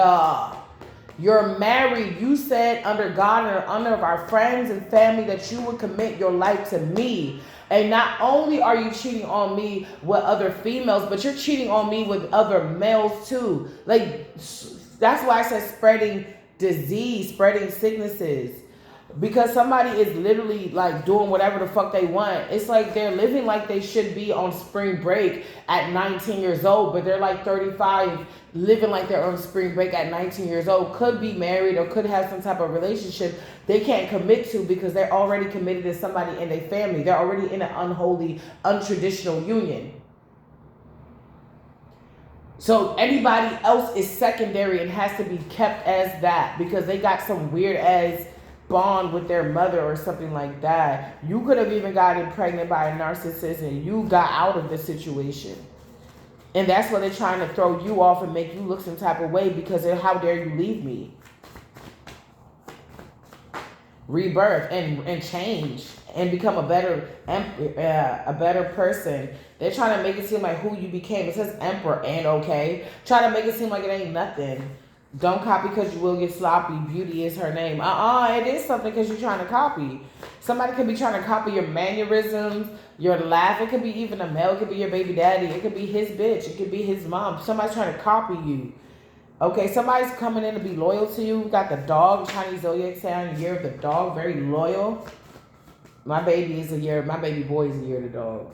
You're married. You said under God and under our friends and family that you would commit your life to me. And not only are you cheating on me with other females, but you're cheating on me with other males too. Like, that's why I said spreading disease, spreading sicknesses. Because somebody is literally like doing whatever the fuck they want. It's like they're living like they should be on spring break at 19 years old, but they're like 35 living like they're on spring break at 19 years old. Could be married or could have some type of relationship they can't commit to because they're already committed to somebody in their family. They're already in an unholy, untraditional union. So anybody else is secondary and has to be kept as that because they got some weird ass bond with their mother or something like that. You could have even gotten pregnant by a narcissist and you got out of the situation. And that's why they're trying to throw you off and make you look some type of way because of how dare you leave me. Rebirth and change and become a better person. They're trying to make it seem like who you became. It says emperor and okay. Try to make it seem like it ain't nothing. Don't copy because you will get sloppy. Beauty is her name. It is something because you're trying to copy. Somebody could be trying to copy your mannerisms, your laugh. It could be even a male. It could be your baby daddy. It could be his bitch. It could be his mom. Somebody's trying to copy you. Okay, somebody's coming in to be loyal to you. We got the dog, Chinese zodiac sign, year of the dog, very loyal. My baby boy is a year of the dog.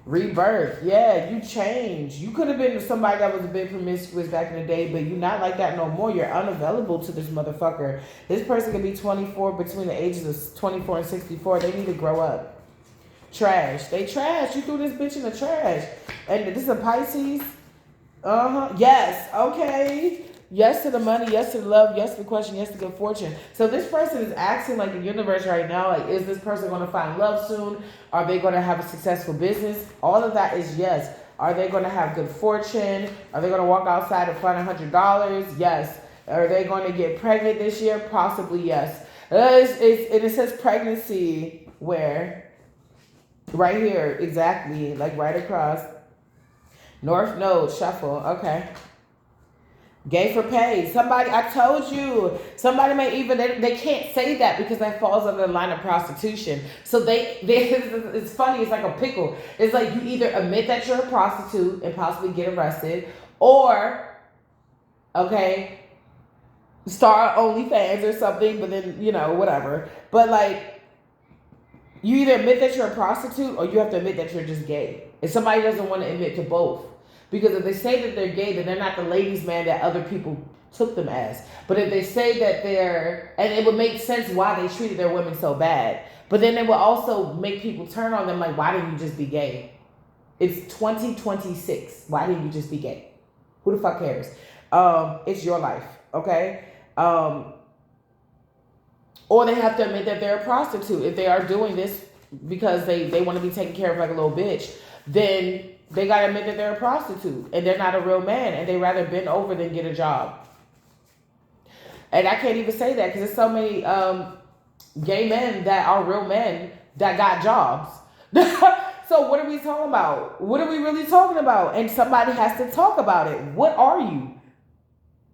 Rebirth. Yeah, you change. You could have been somebody that was a bit promiscuous back in the day, but you're not like that no more. You're unavailable to this motherfucker. This person can be 24 between the ages of 24 and 64. They need to grow up. Trash. They trash. You threw this bitch in the trash. And this is a Pisces. Yes. Okay. Yes to the money, yes to the love, yes to the question, yes to good fortune. So this person is acting like the universe right now. Like, is this person going to find love soon? Are they going to have a successful business? All of that is yes. Are they going to have good fortune? Are they going to walk outside and find $100? Yes. Are they going to get pregnant this year? Possibly yes. It says pregnancy where? Right here, exactly, like right across. North Node, shuffle, okay. Gay for pay. Somebody, I told you, somebody may even, they can't say that because that falls under the line of prostitution. So it's funny, it's like a pickle. It's like you either admit that you're a prostitute and possibly get arrested, or, okay, start OnlyFans or something, but then, whatever. But like, you either admit that you're a prostitute or you have to admit that you're just gay. And somebody doesn't want to admit to both. Because if they say that they're gay, then they're not the ladies' man that other people took them as. But if they say that and it would make sense why they treated their women so bad. But then it will also make people turn on them like, why didn't you just be gay? It's 2026. Why didn't you just be gay? Who the fuck cares? It's your life, okay? Or they have to admit that they're a prostitute. If they are doing this because they want to be taken care of like a little bitch, then they got to admit that they're a prostitute and they're not a real man and they rather bend over than get a job. And I can't even say that because there's so many gay men that are real men that got jobs. So what are we talking about? What are we really talking about? And somebody has to talk about it. What are you?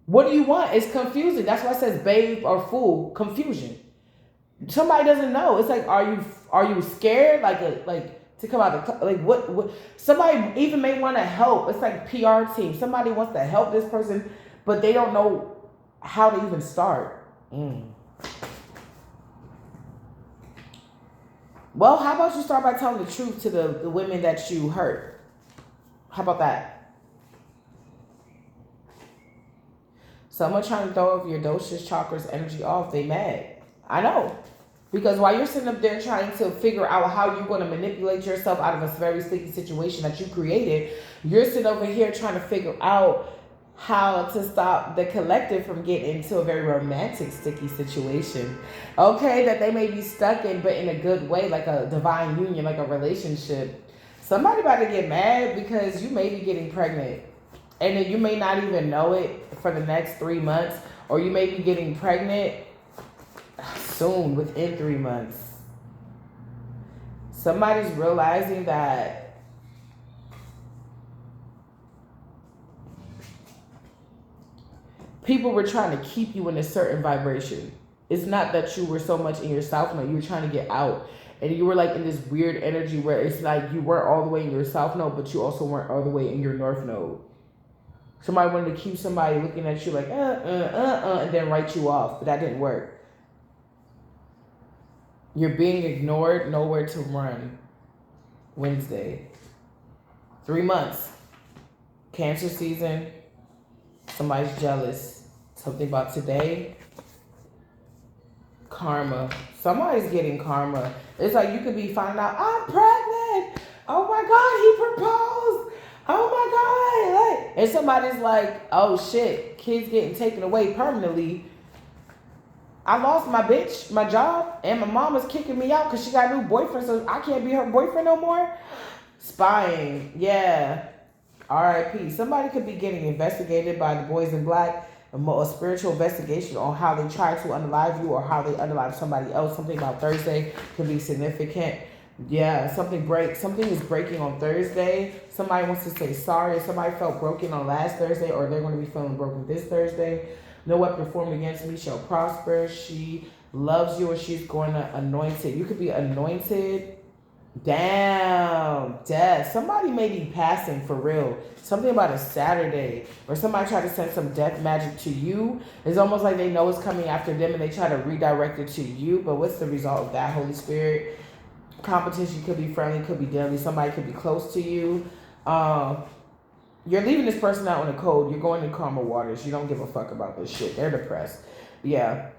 What do you want? It's confusing. That's why it says babe or fool. Confusion. Somebody doesn't know. It's like, are you scared? Like to come out the like what somebody even may want to help. It's like PR team. Somebody wants to help this person, but they don't know how to even start. Well, how about you start by telling the truth to the women that you hurt? How about that? Someone trying to throw off your doshas, chakras, energy off, they mad. I know. Because while you're sitting up there trying to figure out how you're going to manipulate yourself out of a very sticky situation that you created, you're sitting over here trying to figure out how to stop the collective from getting into a very romantic, sticky situation. Okay, that they may be stuck in, but in a good way, like a divine union, like a relationship. Somebody about to get mad because you may be getting pregnant. And then you may not even know it for the next 3 months. Or you may be getting pregnant soon, within 3 months. Somebody's realizing that people were trying to keep you in a certain vibration. It's not that you were so much in your south node. You were trying to get out. And you were like in this weird energy where it's like you weren't all the way in your south node, but you also weren't all the way in your north node. Somebody wanted to keep somebody looking at you like, and then write you off. But that didn't work. You're being ignored, nowhere to run. Wednesday. 3 months. Cancer season. Somebody's jealous. Something about today. Karma. Somebody's getting karma. It's like you could be finding out, I'm pregnant. Oh my God, he proposed. Oh my God. And somebody's like, oh shit, kids getting taken away permanently. I lost my bitch, my job, and my mom is kicking me out because she got a new boyfriend, so I can't be her boyfriend no more. Spying, yeah. R.I.P. Somebody could be getting investigated by the boys in black, a spiritual investigation on how they try to unalive you or how they unalive somebody else. Something about Thursday could be significant. Yeah, something is breaking on Thursday. Somebody wants to say sorry. Somebody felt broken on last Thursday, or they're going to be feeling broken this Thursday. No weapon formed against me shall prosper. She loves you, or she's going to anoint it. You could be anointed. Damn, death. Somebody may be passing for real. Something about a Saturday, or somebody tried to send some death magic to you. It's almost like they know it's coming after them and they try to redirect it to you. But what's the result of that, Holy Spirit? Competition could be friendly, could be deadly. Somebody could be close to you. You're leaving this person out in the cold. You're going to karma waters. You don't give a fuck about this shit. They're depressed. Yeah.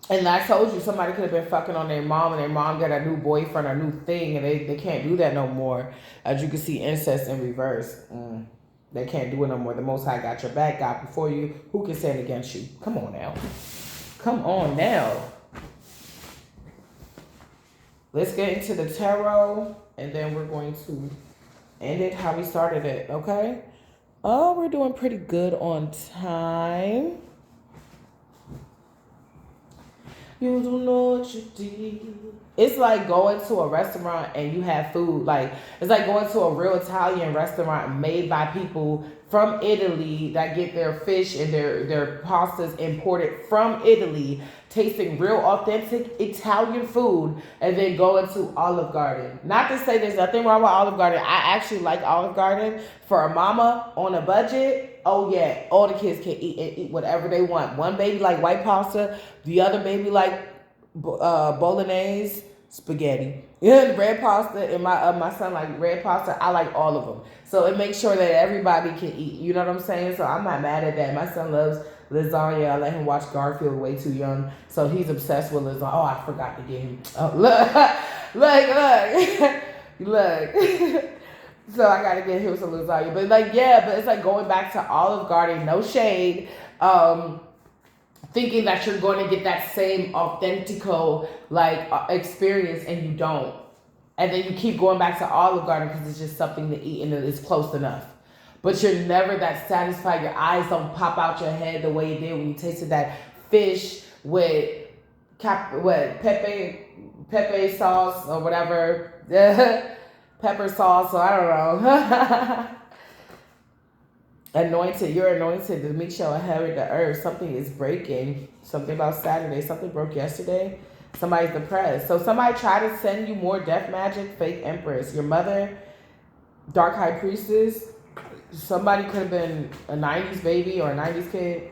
And I told you, somebody could have been fucking on their mom, and their mom got a new boyfriend, a new thing, and they can't do that no more. As you can see, incest in reverse. They can't do it no more. The Most High got your back, God before you. Who can stand against you? Come on now. Come on now. Let's get into the tarot, and then we're going to end it how we started it, okay? Oh, we're doing pretty good on time. You don't know what you did. It's like going to a restaurant and you have food. Like, it's like going to a real Italian restaurant made by people from Italy that get their fish and their pastas imported from Italy, tasting real authentic Italian food, and then going to Olive Garden. Not to say there's nothing wrong with Olive Garden. I actually like Olive Garden for a mama on a budget. Oh yeah, all the kids can eat whatever they want. One baby like white pasta, the other baby like bolognese, spaghetti. Yeah, red pasta, and my son like red pasta. I like all of them. So it makes sure that everybody can eat. You know what I'm saying? So I'm not mad at that. My son loves lasagna. I let him watch Garfield way too young, so he's obsessed with lasagna. Oh, I forgot to get him. Oh, look. So I gotta get him some lasagna. But like, yeah, but it's like going back to Olive Garden. No shade. Thinking that you're going to get that same authentico experience, and you don't. And then you keep going back to Olive Garden because it's just something to eat and it's close enough. But you're never that satisfied. Your eyes don't pop out your head the way it did when you tasted that fish with pepe sauce or whatever. Pepper sauce, so I don't know. Anointed, you're anointed. The meek shall inherit the earth. Something is breaking. Something about Saturday. Something broke yesterday. Somebody's depressed. So somebody tried to send you more death magic, fake empress. Your mother, dark high priestess. Somebody could have been a 90s baby or a 90s kid.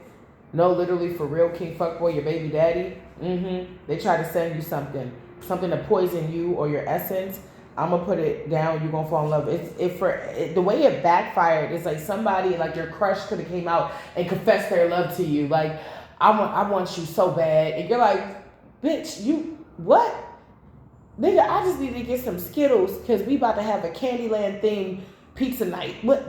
No, literally for real, king fuckboy, your baby daddy. They try to send you something to poison you or your essence. I'm gonna put it down. You're gonna fall in love. The way it backfired is like somebody, like your crush could have came out and confessed their love to you. Like, I want you so bad, and you're like, bitch, you what? Nigga, I just need to get some Skittles because we about to have a Candyland themed pizza night. What?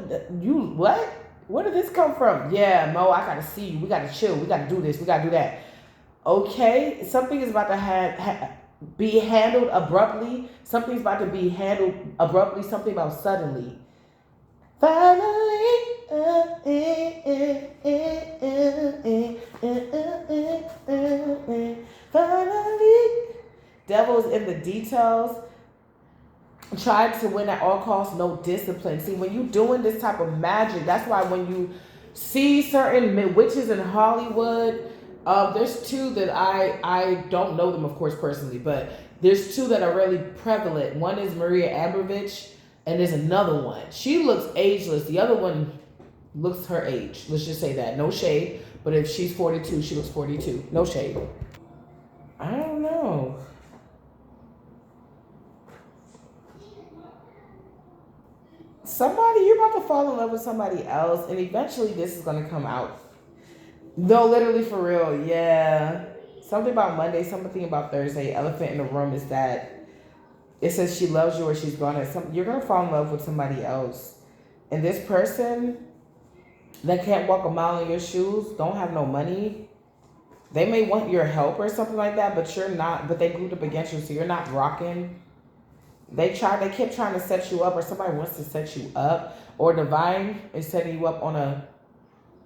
Where did this come from? Yeah, Mo, I gotta see you. We gotta chill. We gotta do this. We gotta do that. Okay, something is about to be handled abruptly. Something's about to be handled abruptly. Something about suddenly. Finally. Finally. Devil's in the details. Tried to win at all costs, no discipline. See, when you doing this type of magic, that's why when you see certain witches in Hollywood, there's two that I don't know them, of course, personally, but there's two that are really prevalent. One is Maria Abramovich, and there's another one. She looks ageless. The other one looks her age. Let's just say that. No shade, but if she's 42, she looks 42. No shade. I don't know. You're about to fall in love with somebody else, and eventually this is going to come out. No, literally for real, yeah. Something about Monday, something about Thursday. Elephant in the room is that it says she loves you or she's you're going to fall in love with somebody else. And this person that can't walk a mile in your shoes, don't have no money. They may want your help or something like that, but you're not, but they glued up against you, so you're not rocking. They kept trying to set you up, or somebody wants to set you up, or divine is setting you up on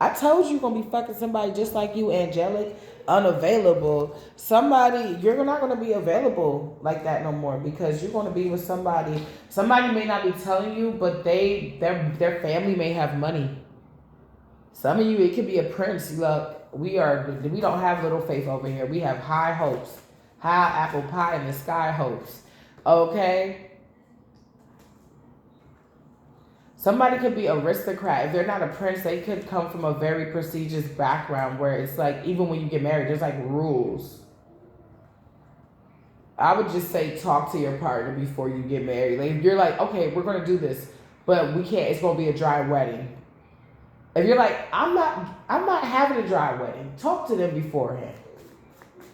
I told you you're going to be fucking somebody just like you, angelic, unavailable. You're not going to be available like that no more because you're going to be with somebody. Somebody may not be telling you, but their family may have money. Some of you, it could be a prince. Look, we don't have little faith over here. We have high hopes, high apple pie in the sky hopes. Okay? Somebody could be aristocrat. If they're not a prince, they could come from a very prestigious background where it's like, even when you get married, there's like rules. I would just say talk to your partner before you get married. Like, if you're like, okay, we're going to do this, but we can't, it's going to be a dry wedding. If you're like, I'm not having a dry wedding, talk to them beforehand.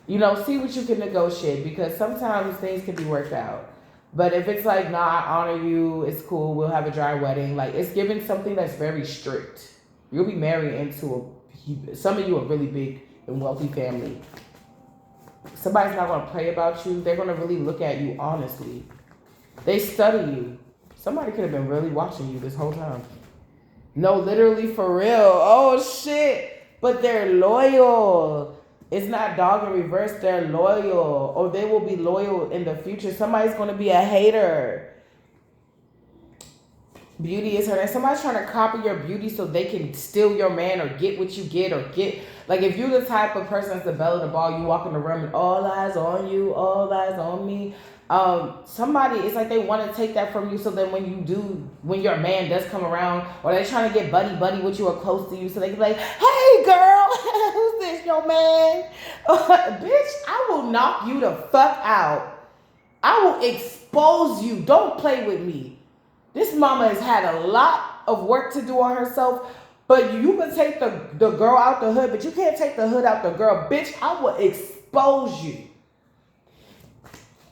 See what you can negotiate, because sometimes things can be worked out. But if it's like, nah, I honor you, it's cool, we'll have a dry wedding. Like, it's given something that's very strict. You'll be married into some of you a really big and wealthy family. Somebody's not going to play about you. They're going to really look at you honestly. They study you. Somebody could have been really watching you this whole time. No, literally for real. Oh, shit. But they're loyal. It's not dog in reverse. They're loyal. Or they will be loyal in the future. Somebody's going to be a hater. Beauty is her. Somebody's trying to copy your beauty so they can steal your man or get what you get or get. Like, if you're the type of person that's the belle of the ball, you walk in the room and all eyes on you, all eyes on me. Somebody, it's like they want to take that from you, so then when your man does come around, or they're trying to get buddy with you or close to you, so they can be like, hey girl, who's this, your man? Bitch, I will knock you the fuck out. I will expose you. Don't play with me. This mama has had a lot of work to do on herself, but you can take the girl out the hood, but you can't take the hood out the girl. Bitch, I will expose you.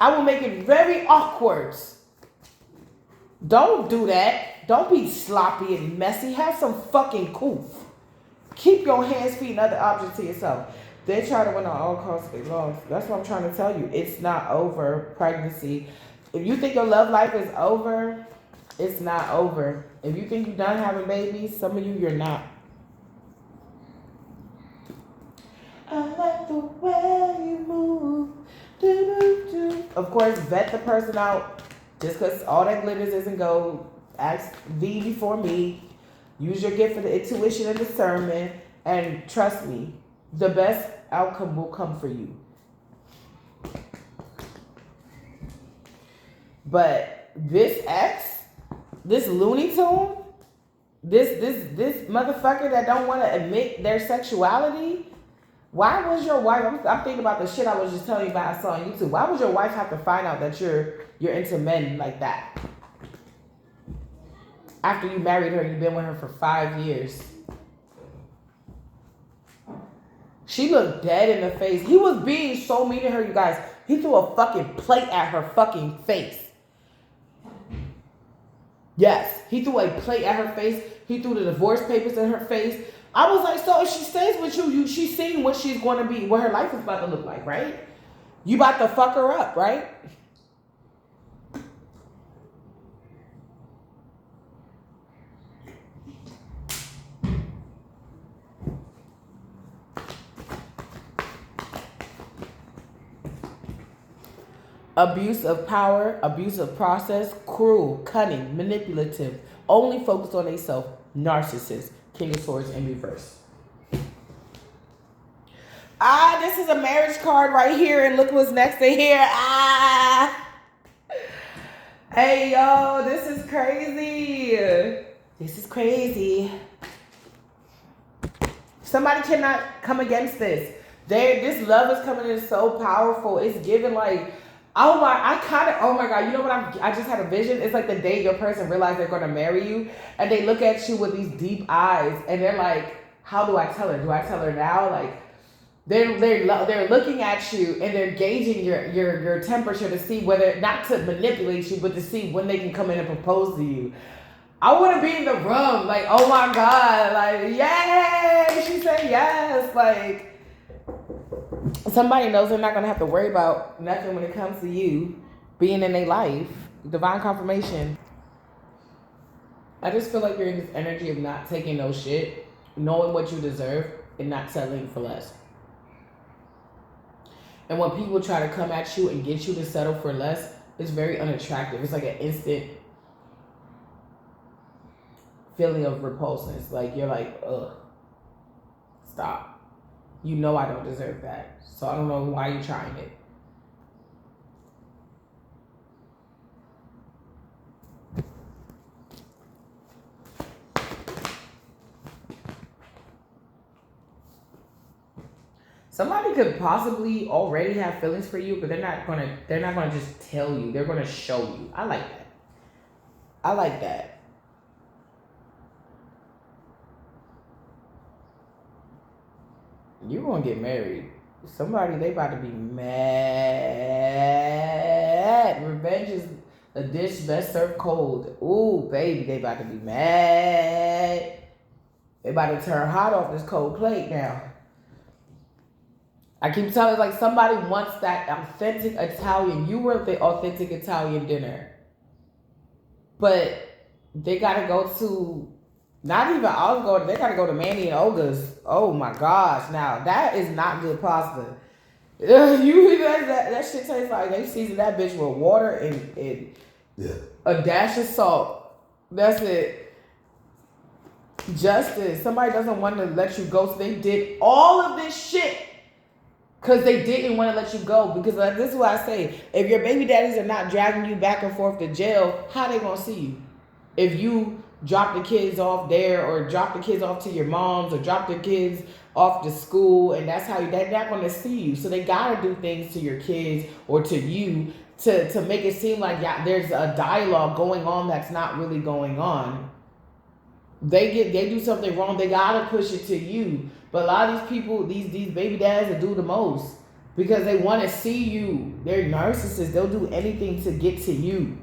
I will make it very awkward. Don't do that. Don't be sloppy and messy. Have some fucking coof. Keep your hands, feet, and other objects to yourself. They try to win on all costs, they lost. That's what I'm trying to tell you. It's not over, pregnancy. If you think your love life is over, it's not over. If you think you're done having babies, some of you, you're not. I like the way you move. Of course, vet the person out. Just because all that glitters isn't gold. Ask V before me. Use your gift for the intuition and discernment. And trust me, the best outcome will come for you. But this ex, this Looney Tune, this motherfucker that don't want to admit their sexuality. Why was your wife? I'm thinking about the shit I was just telling you about. I saw on YouTube. Why would your wife have to find out that you're into men like that? After you married her, you've been with her for 5 years. She looked dead in the face. He was being so mean to her, you guys. He threw a fucking plate at her fucking face. Yes, he threw a plate at her face. He threw the divorce papers in her face. I was like, so if she stays with you, she's seeing what she's going to be, what her life is about to look like, right? You about to fuck her up, right? Abuse of power, abuse of process, cruel, cunning, manipulative, only focused on themselves, narcissist, King of Swords in reverse. This is a marriage card right here, and look what's next to here. Hey, yo, this is crazy. This is crazy. Somebody cannot come against this. This love is coming in so powerful. It's given like, oh my God, you know what I just had a vision. It's like the day your person realizes they're going to marry you and they look at you with these deep eyes and they're like, how do I tell her? Do I tell her now? Like they're looking at you and they're gauging your temperature to see whether, not to manipulate you, but to see when they can come in and propose to you. I want to be in the room. Like, oh my God, like, yay, she said yes. Like, somebody knows they're not going to have to worry about nothing when it comes to you being in their life. Divine confirmation. I just feel like you're in this energy of not taking no shit, knowing what you deserve, and not settling for less. And when people try to come at you and get you to settle for less, it's very unattractive. It's like an instant feeling of repulsiveness. Like, you're like, ugh, stop. You know I don't deserve that. So I don't know why you're trying it. Somebody could possibly already have feelings for you, but they're not gonna just tell you. They're gonna show you. I like that. I like that. You're gonna get married. Somebody, they about to be mad. Revenge is a dish best served cold. Ooh, baby, they about to be mad. They about to turn hot off this cold plate now. I keep telling you, like, somebody wants that authentic Italian. You were the authentic Italian dinner. But they got to go to, not even Olive, they got to go to Manny and Olga's. Oh my gosh. Now, that is not good pasta. That shit tastes like they seasoned that bitch with water and a dash of salt. That's it. Justice. Somebody doesn't want to let you go, so they did all of this shit because they didn't want to let you go. Because this is what I say. If your baby daddies are not dragging you back and forth to jail, how they going to see you? If you drop the kids off there or drop the kids off to your moms or drop the kids off to school, and that's how they're not going to see you. So they got to do things to your kids or to you to make it seem like there's a dialogue going on that's not really going on. They do something wrong, they got to push it to you. But a lot of these people, these baby dads that do the most because they want to see you. They're narcissists. They'll do anything to get to you.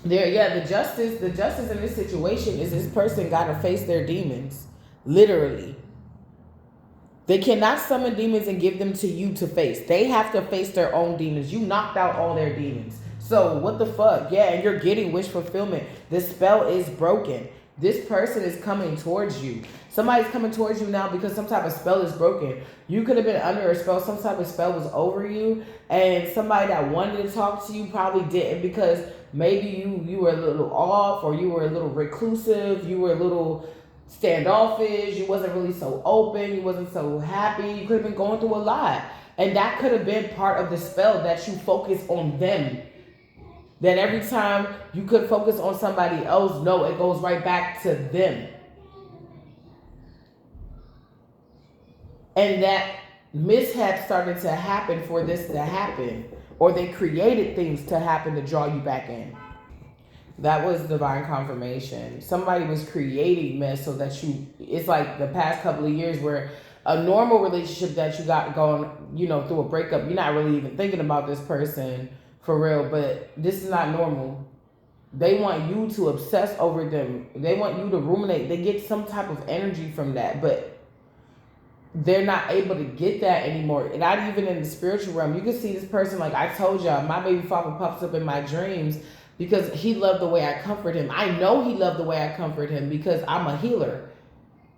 The justice in this situation is this person got to face their demons. Literally. They cannot summon demons and give them to you to face. They have to face their own demons. You knocked out all their demons. So what the fuck? Yeah, and you're getting wish fulfillment. The spell is broken. This person is coming towards you. Somebody's coming towards you now because some type of spell is broken. You could have been under a spell. Some type of spell was over you. And somebody that wanted to talk to you probably didn't because maybe you were a little off or you were a little reclusive. You were a little standoffish. You wasn't really so open. You wasn't so happy. You could have been going through a lot. And that could have been part of the spell that you focus on them. That every time you could focus on somebody else, no, it goes right back to them. And that mishap started to happen for this to happen. Or they created things to happen to draw you back in. That was divine confirmation. Somebody was creating mess so that you, it's like the past couple of years where a normal relationship that you got going, through a breakup, you're not really even thinking about this person for real, but this is not normal. They want you to obsess over them. They want you to ruminate. They get some type of energy from that, but they're not able to get that anymore. Not even in the spiritual realm. You can see this person, like I told y'all, my baby father pops up in my dreams because he loved the way I comfort him. I know he loved the way I comfort him because I'm a healer.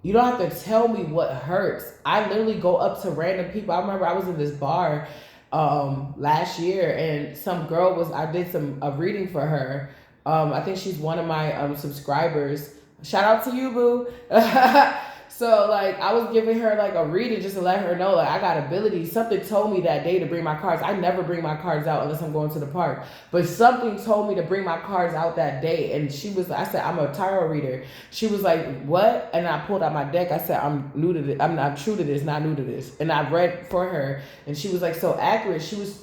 You don't have to tell me what hurts. I literally go up to random people. I remember I was in this bar last year, and some girl I did a reading for her. I think she's one of my subscribers. Shout out to you, boo. So like I was giving her like a reading just to let her know like I got abilities. Something told me that day to bring my cards. I never bring my cards out unless I'm going to the park. But something told me to bring my cards out that day. And I said, I'm a tarot reader. She was like, what? And I pulled out my deck. I said, I'm new to this. I'm not true to this, not new to this. And I read for her. And she was like so accurate.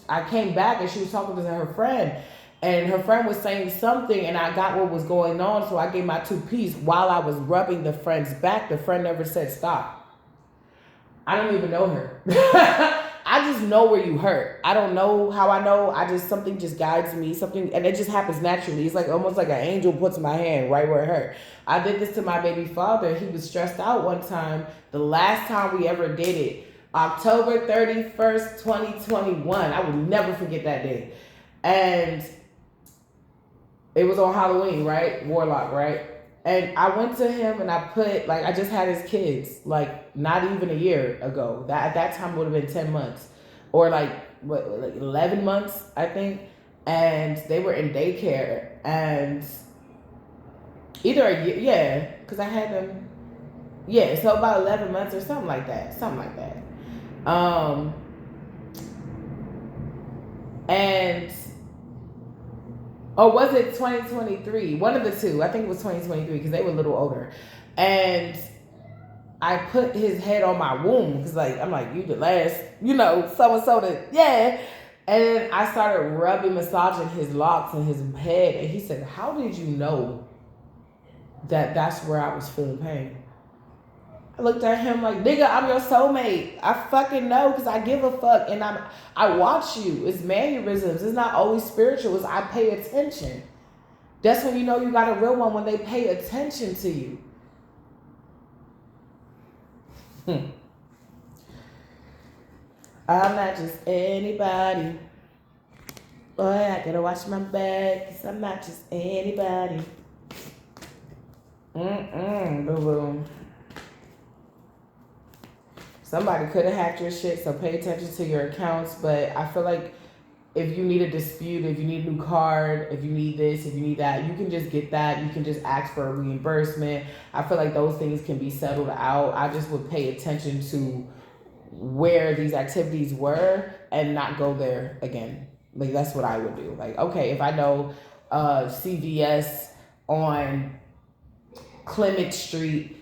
I came back and she was talking to her friend. And her friend was saying something, and I got what was going on, so I gave my 2 piece. While I was rubbing the friend's back, the friend never said stop. I don't even know her. I just know where you hurt. I don't know how I know. Something just guides me, and it just happens naturally. It's like almost like an angel puts my hand right where it hurt. I did this to my baby father. He was stressed out one time. The last time we ever did it, October 31st, 2021. I will never forget that day. And it was on Halloween, right? Warlock, right? And I went to him and I just had his kids, like not even a year ago. At that time would have been 10 months or like 11 months, I think. And they were in daycare and either a year, yeah, because I had them, yeah, so about 11 months or something like that. And or was it 2023? One of the two. I think it was 2023 because they were a little older. And I put his head on my womb because I'm like, you the last, so-and-so that, yeah. And then I started massaging his locks and his head. And he said, how did you know that that's where I was feeling pain? I looked at him like, nigga, I'm your soulmate. I fucking know because I give a fuck. And I watch you. It's mannerisms. It's not always spiritual. It's I pay attention. That's when you know you got a real one, when they pay attention to you. I'm not just anybody. Boy, I gotta watch my back because I'm not just anybody. Boo-boo. Somebody could have hacked your shit, so pay attention to your accounts. But I feel like if you need a dispute, if you need a new card, if you need this, if you need that, you can just get that. You can just ask for a reimbursement. I feel like those things can be settled out. I just would pay attention to where these activities were and not go there again. Like, that's what I would do. Like, okay, if I know CVS on Clement Street,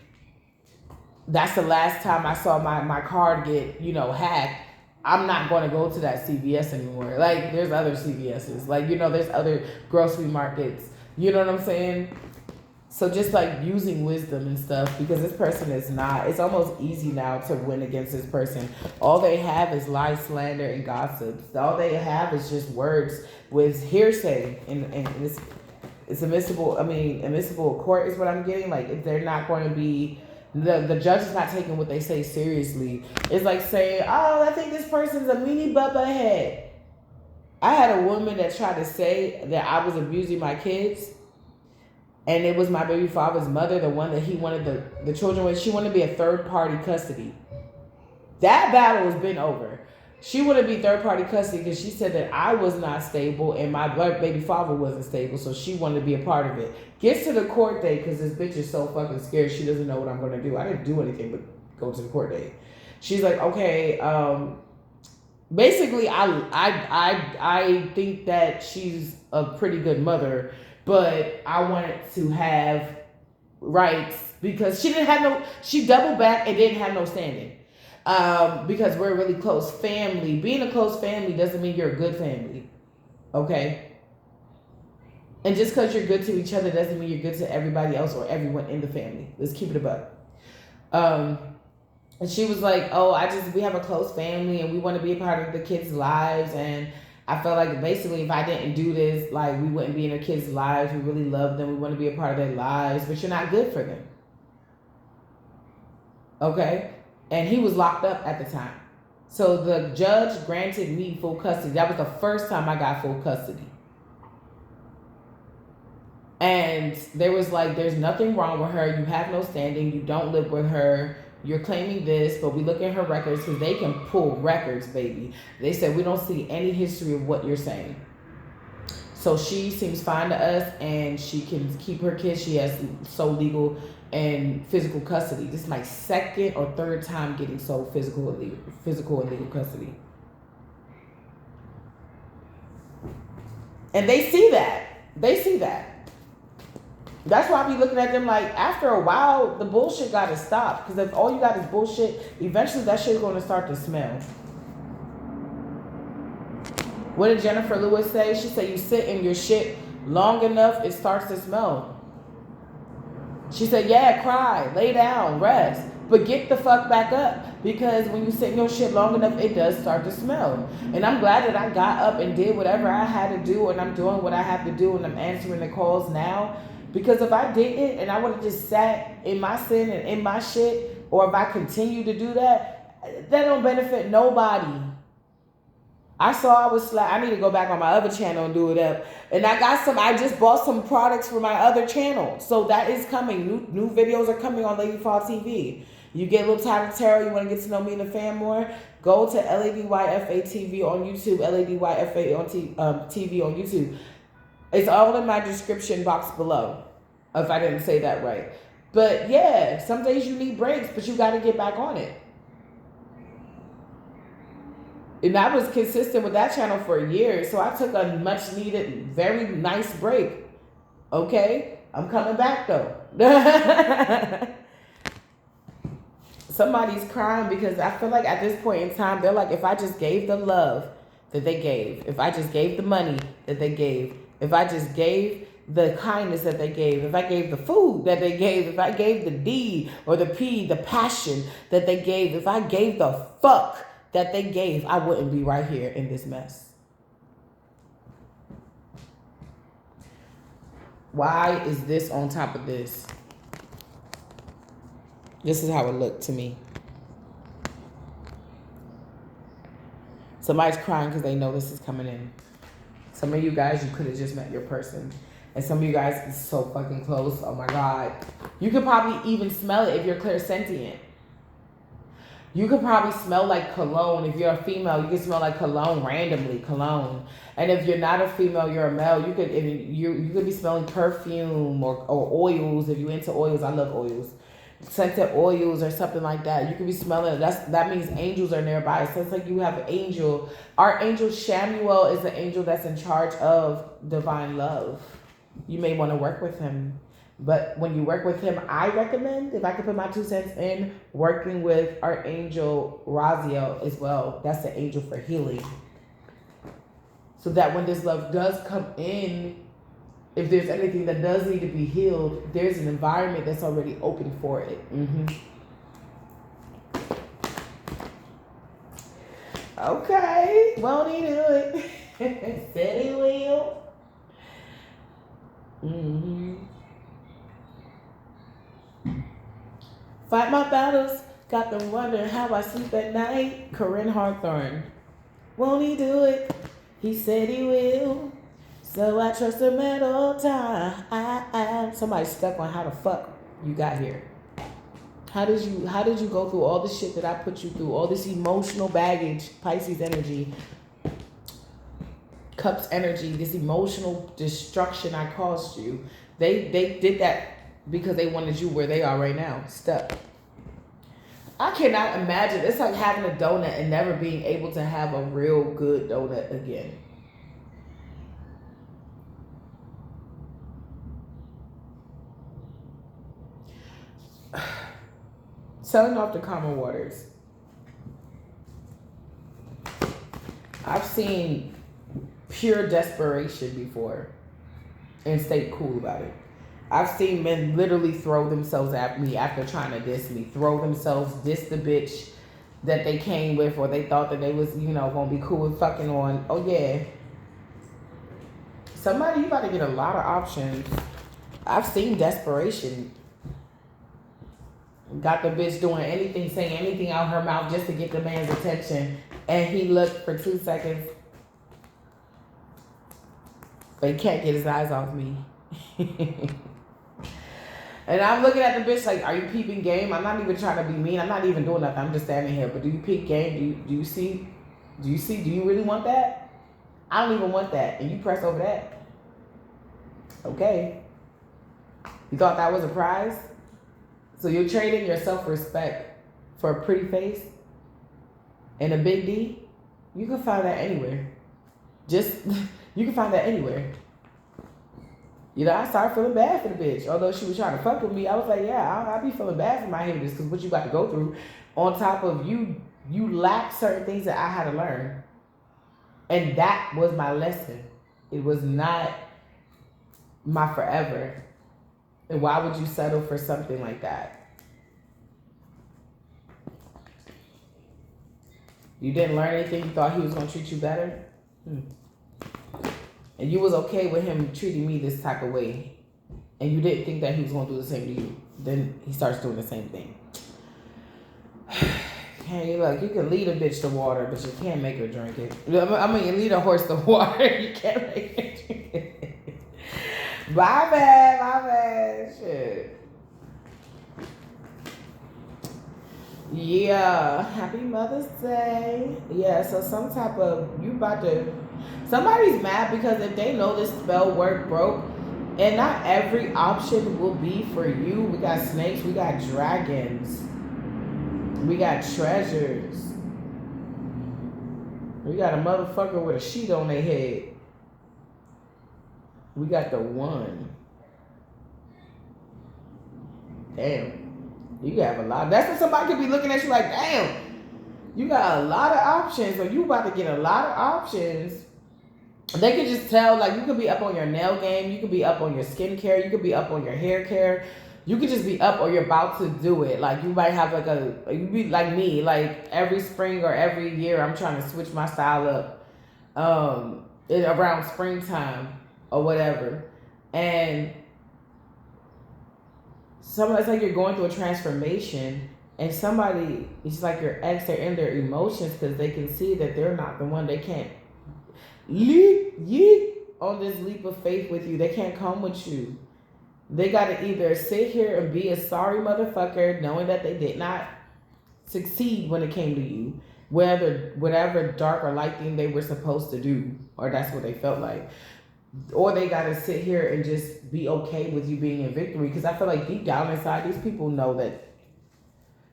that's the last time I saw my card get, hacked. I'm not going to go to that CVS anymore. Like, there's other CVS's. Like, there's other grocery markets. You know what I'm saying? So just like using wisdom and stuff, because this person is not, it's almost easy now to win against this person. All they have is lies, slander, and gossip. All they have is just words with hearsay. And it's admissible. Admissible court is what I'm getting. Like, if they're not going to be, the judge is not taking what they say seriously. It's like saying, oh, I think this person's a meanie bubba head. I had a woman that tried to say that I was abusing my kids. And it was my baby father's mother, the one that he wanted the children with. She wanted to be a third-party custody. That battle has been over. She wanted to be third-party custody because she said that I was not stable and my baby father wasn't stable, so she wanted to be a part of it. Gets to the court date because this bitch is so fucking scared she doesn't know what I'm going to do. I didn't do anything but go to the court date. She's like, okay, basically, I think that she's a pretty good mother, but I wanted to have rights because she doubled back and didn't have no standing. Because we're a really close family. Being a close family doesn't mean you're a good family. Okay? And just because you're good to each other doesn't mean you're good to everybody else or everyone in the family. Let's keep it a buck. And she was like, oh, we have a close family and we want to be a part of the kids' lives. And I felt like basically if I didn't do this, like we wouldn't be in their kids' lives. We really love them. We want to be a part of their lives, but you're not good for them. Okay? And he was locked up at the time. So the judge granted me full custody. That was the first time I got full custody. And there was like, there's nothing wrong with her. You have no standing. You don't live with her. You're claiming this, but we look at her records because they can pull records, baby. They said, we don't see any history of what you're saying. So she seems fine to us and she can keep her kids. She has sole legal and physical custody. This is my second or third time getting sole physical and legal custody. And they see that. They see that. That's why I be looking at them like, after a while, the bullshit got to stop. Because if all you got is bullshit, eventually that shit's going to start to smell. What did Jennifer Lewis say? She said, you sit in your shit long enough, it starts to smell. She said, yeah, cry, lay down, rest. But get the fuck back up. Because when you sit in your shit long enough, it does start to smell. And I'm glad that I got up and did whatever I had to do. And I'm doing what I have to do. And I'm answering the calls now. Because if I didn't and I would have just sat in my sin and in my shit, or if I continue to do that, that don't benefit nobody. I saw I was slack. I need to go back on my other channel and do it up. And I just bought some products for my other channel. So that is coming. New videos are coming on Lady Fall TV. You get a little tired of tarot, you want to get to know me and the fam more, go to LADYFA TV on YouTube, LADYFA on TV on YouTube. It's all in my description box below, if I didn't say that right. But yeah, some days you need breaks, but you got to get back on it. And I was consistent with that channel for years, so I took a much needed, very nice break. Okay? I'm coming back though. Somebody's crying because I feel like at this point in time, they're like, if I just gave the love that they gave, if I just gave the money that they gave, if I just gave the kindness that they gave, if I gave the food that they gave, if I gave the D or the P, the passion that they gave, if I gave the fuck that they gave, I wouldn't be right here in this mess. Why is this on top of this? This is how it looked to me. Somebody's crying because they know this is coming in. Some of you guys, you could have just met your person. And some of you guys is so fucking close. Oh my God. You could probably even smell it if you're clairsentient. You could probably smell like cologne. If you're a female, you can smell like cologne randomly, cologne. And if you're not a female, you're a male, you could be smelling perfume or oils. If you're into oils, I love oils. Scented oils or something like that. You could be smelling, that means angels are nearby. So it's like you have an angel. Our angel Shamuel is the angel that's in charge of divine love. You may want to work with him. But when you work with him, I recommend, if I could put my 2 cents in, working with our angel Raziel as well. That's the angel for healing. So that when this love does come in, if there's anything that does need to be healed, there's an environment that's already open for it. Okay, won't he do it? Said he will. Fight my battles, got them wondering how I sleep at night. Corinne Hawthorne. Won't he do it? He said he will. So I trust him at all times. Somebody's stuck on how the fuck you got here. How did you go through all the shit that I put you through? All this emotional baggage, Pisces energy, Cups energy, this emotional destruction I caused you. They did that because they wanted you where they are right now, stuck. I cannot imagine. It's like having a donut and never being able to have a real good donut again. Selling off the common waters. I've seen pure desperation before and stay cool about it. I've seen men literally throw themselves at me after trying to diss me. Diss the bitch that they came with, or they thought that they was, gonna be cool with fucking on. Oh yeah. Somebody, you gotta get a lot of options. I've seen desperation. Got the bitch doing anything, saying anything out her mouth just to get the man's attention. And he looked for 2 seconds. But he can't get his eyes off me. And I'm looking at the bitch like, are you peeping game? I'm not even trying to be mean. I'm not even doing nothing. I'm just standing here. But do you peep game? Do you see? Do you really want that? I don't even want that. And you press over that. Okay. You thought that was a prize? So you're trading your self-respect for a pretty face and a big D? You can find that anywhere. You can find that anywhere. I started feeling bad for the bitch. Although she was trying to fuck with me, I was like, yeah, I'll be feeling bad for my haters because what you got to go through. On top of you lack certain things that I had to learn. And that was my lesson. It was not my forever. And why would you settle for something like that? You didn't learn anything? You thought he was going to treat you better? And you was okay with him treating me this type of way. And you didn't think that he was going to do the same to you. Then he starts doing the same thing. Hey, look, you can lead a bitch to water, but you can't make her drink it. I mean, you lead a horse to water, you can't make her drink it. My bad, shit. Yeah, happy Mother's Day. Yeah, so somebody's mad because if they know this spell work broke, and not every option will be for you. We got snakes, we got dragons, we got treasures. We got a motherfucker with a sheet on their head. We got the one. Damn. You have a lot. That's when somebody could be looking at you like, damn, you got a lot of options, or you about to get a lot of options. They could just tell, like, you could be up on your nail game, you could be up on your skincare, you could be up on your hair care, you could just be up or you're about to do it. Like, you might have you be like me, like every spring or every year I'm trying to switch my style up around springtime or whatever. And it's like you're going through a transformation, and somebody, it's like your ex, they're in their emotions because they can see that they're not the one. They can't leap on this leap of faith with you. They can't come with you. They got to either sit here and be a sorry motherfucker knowing that they did not succeed when it came to you, whatever dark or light thing they were supposed to do, or that's what they felt like. Or they got to sit here and just be okay with you being in victory. Because I feel like deep down inside, these people know that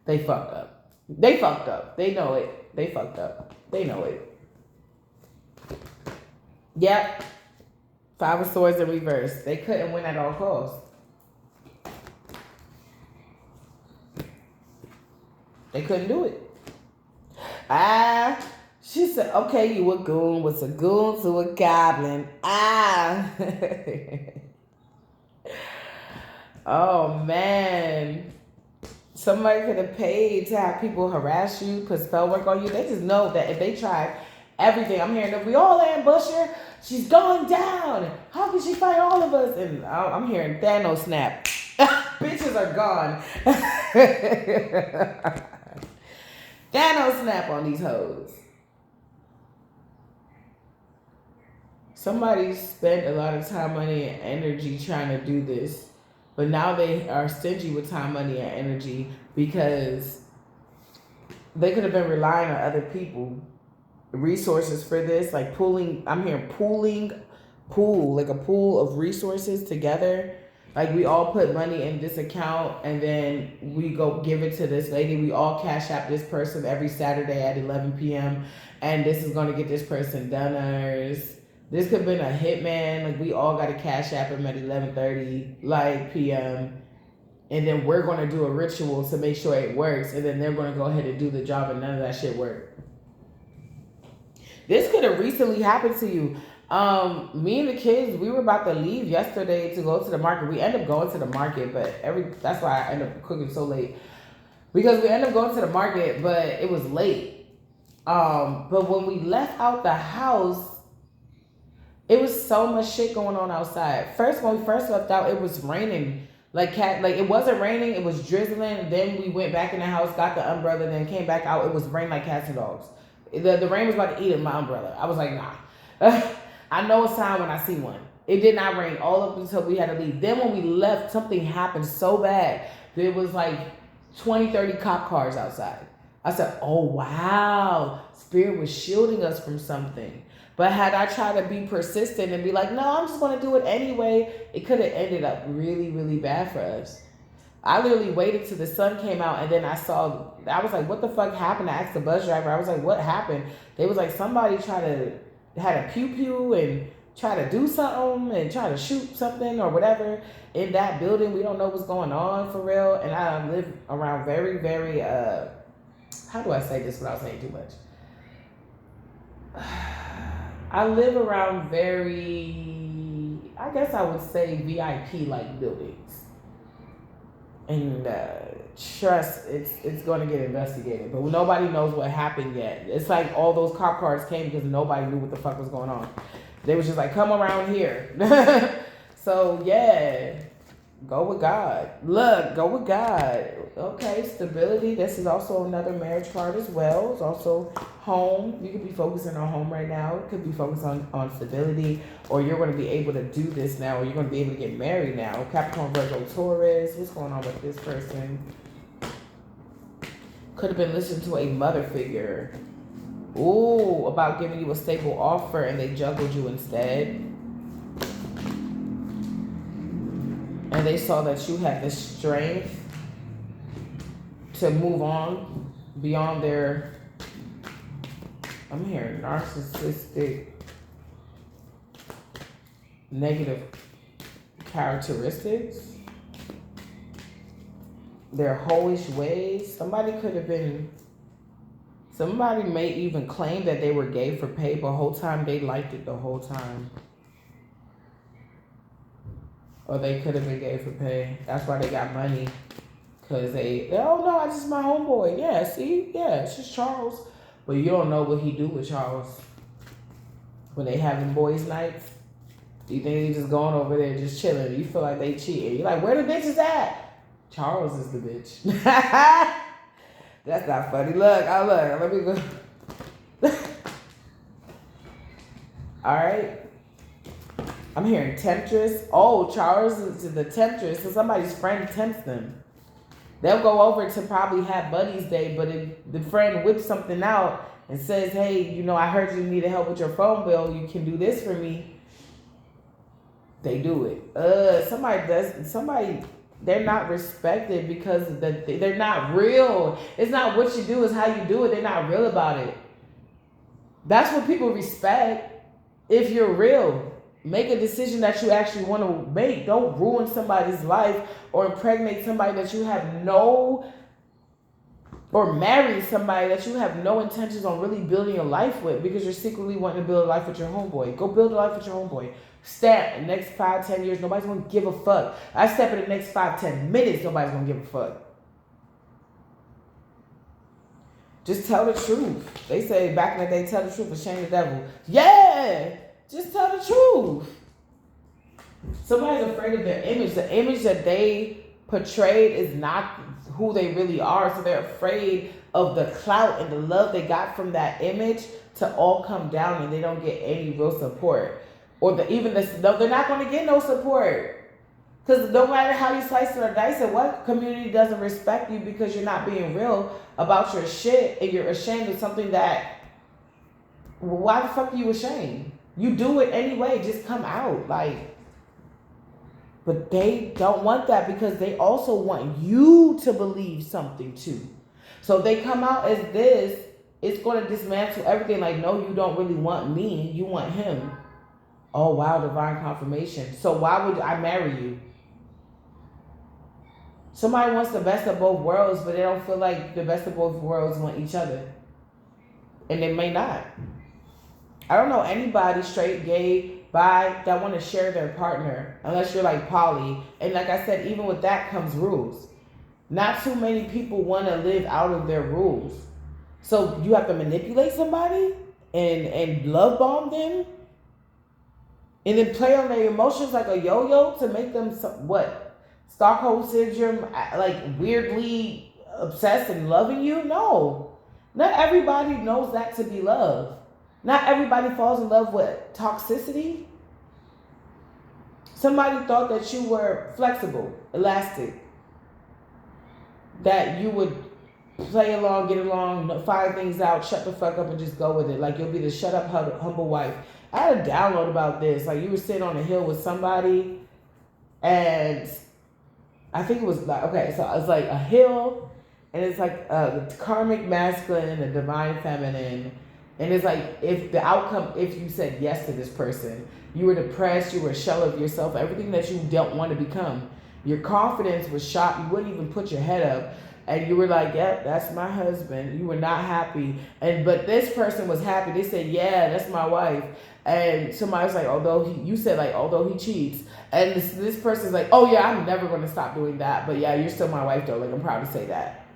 they fucked up. They fucked up. They know it. They fucked up. They know it. Yep. 5 of Swords in reverse. They couldn't win at all costs. They couldn't do it. She said, okay, you a goon. What's a goon to a goblin? Oh, man. Somebody could have paid to have people harass you, put spell work on you. They just know that if they try everything, I'm hearing that we all ambush her. She's going down. How can she fight all of us? And I'm hearing Thanos snap. Bitches are gone. Thanos snap on these hoes. Somebody spent a lot of time, money, and energy trying to do this. But now they are stingy with time, money, and energy because they could have been relying on other people, resources for this, like pooling. I'm hearing pool, like a pool of resources together. Like we all put money in this account and then we go give it to this lady. We all cash app this person every Saturday at 11 p.m. And this is going to get this person dinners. This could have been a hitman. Like we all got to cash app him at 11:30 p.m. and then we're going to do a ritual to make sure it works, and then they're going to go ahead and do the job, and none of that shit worked. This could have recently happened to you. Me and the kids, we were about to leave yesterday to go to the market. We ended up going to the market, but that's why I ended up cooking so late. Because we ended up going to the market, but it was late. But when we left out the house, it was so much shit going on outside. First, when we first left out, it was raining. Like it wasn't raining, it was drizzling. Then we went back in the house, got the umbrella, then came back out. It was raining like cats and dogs. The rain was about to eat my umbrella. I was like, nah. I know a sign when I see one. It did not rain all up until we had to leave. Then when we left, something happened so bad. There was like 20, 30 cop cars outside. I said, oh, wow. Spirit was shielding us from something. But had I tried to be persistent and be like, no, I'm just going to do it anyway, it could have ended up really, really bad for us. I literally waited till the sun came out, and then I was like, what the fuck happened? I asked the bus driver. I was like, what happened? They was like, somebody had a pew and try to do something and try to shoot something or whatever in that building. We don't know what's going on for real. And I live around very, very, how do I say this without saying too much? I live around very, I guess I would say VIP-like buildings. And trust, it's going to get investigated. But nobody knows what happened yet. It's like all those cop cars came because nobody knew what the fuck was going on. They was just like, come around here. So, yeah. Go with God. Look, go with God. Okay, stability. This is also another marriage card as well. It's also home. You could be focusing on home right now. It could be focused on stability. Or you're going to be able to do this now. Or you're going to be able to get married now. Capricorn, Virgo, Taurus. What's going on with this person? Could have been listening to a mother figure. Ooh, about giving you a stable offer and they juggled you instead. And they saw that you had the strength to move on beyond their, I'm hearing narcissistic, negative characteristics. Their hoish ways. Somebody may even claim that they were gay for pay, but the whole time they liked it the whole time. Or they could have been gay for pay. That's why they got money. Because oh no, I just my homeboy. Yeah, see? Yeah, it's just Charles. But you don't know what he do with Charles. When they having boys' nights, you think they just going over there just chilling. You feel like they cheating. You're like, where the bitches at? Charles is the bitch. That's not funny. Look, let me go. All right. I'm hearing temptress. Oh, Charles is the temptress. So somebody's friend tempts them. They'll go over to probably have buddies day, but if the friend whips something out and says, hey, I heard you needed help with your phone bill. You can do this for me. They do it. Somebody, they're not respected because they're not real. It's not what you do, it's how you do it. They're not real about it. That's what people respect if you're real. Make a decision that you actually want to make. Don't ruin somebody's life or impregnate somebody that you have or marry somebody that you have no intentions on really building a life with because you're secretly wanting to build a life with your homeboy. Go build a life with your homeboy. Step in the next 5-10 years, nobody's going to give a fuck. I step in the next 5-10 minutes, nobody's going to give a fuck. Just tell the truth. They say back in the day, tell the truth and shame the devil. Yeah! Just tell the truth. Somebody's afraid of their image. The image that they portrayed is not who they really are. So they're afraid of the clout and the love they got from that image to all come down and they don't get any real support. Or they're not going to get no support. Because no matter how you slice it or dice it, what community doesn't respect you because you're not being real about your shit and you're ashamed of something that, why the fuck are you ashamed? You do it anyway, just come out. But they don't want that because they also want you to believe something too. So they come out as this, it's going to dismantle everything. Like, no, you don't really want me, you want him. Oh wow, divine confirmation. So why would I marry you? Somebody wants the best of both worlds, but they don't feel like the best of both worlds want each other. And they may not. I don't know anybody, straight, gay, bi, that want to share their partner, unless you're like poly. And like I said, even with that comes rules. Not too many people want to live out of their rules. So you have to manipulate somebody and love bomb them, and then play on their emotions like a yo-yo to make them what? Stockholm syndrome, like weirdly obsessed and loving you? No. Not everybody knows that to be love. Not everybody falls in love with toxicity. Somebody thought that you were flexible, elastic, that you would play along, get along, find things out, shut the fuck up and just go with it. Like you'll be the shut up, humble wife. I had a download about this. Like you were sitting on a hill with somebody, and I think it was like, okay, so it's like a hill, and it's like the karmic masculine and the divine feminine. And it's like, if the outcome, if you said yes to this person, you were depressed, you were a shell of yourself, everything that you don't want to become. Your confidence was shot. You wouldn't even put your head up. And you were like, yep, that's my husband. You were not happy. But this person was happy. They said, yeah, that's my wife. And somebody was like, although he cheats. And this person's like, oh yeah, I'm never going to stop doing that. But yeah, you're still my wife though. Like, I'm proud to say that.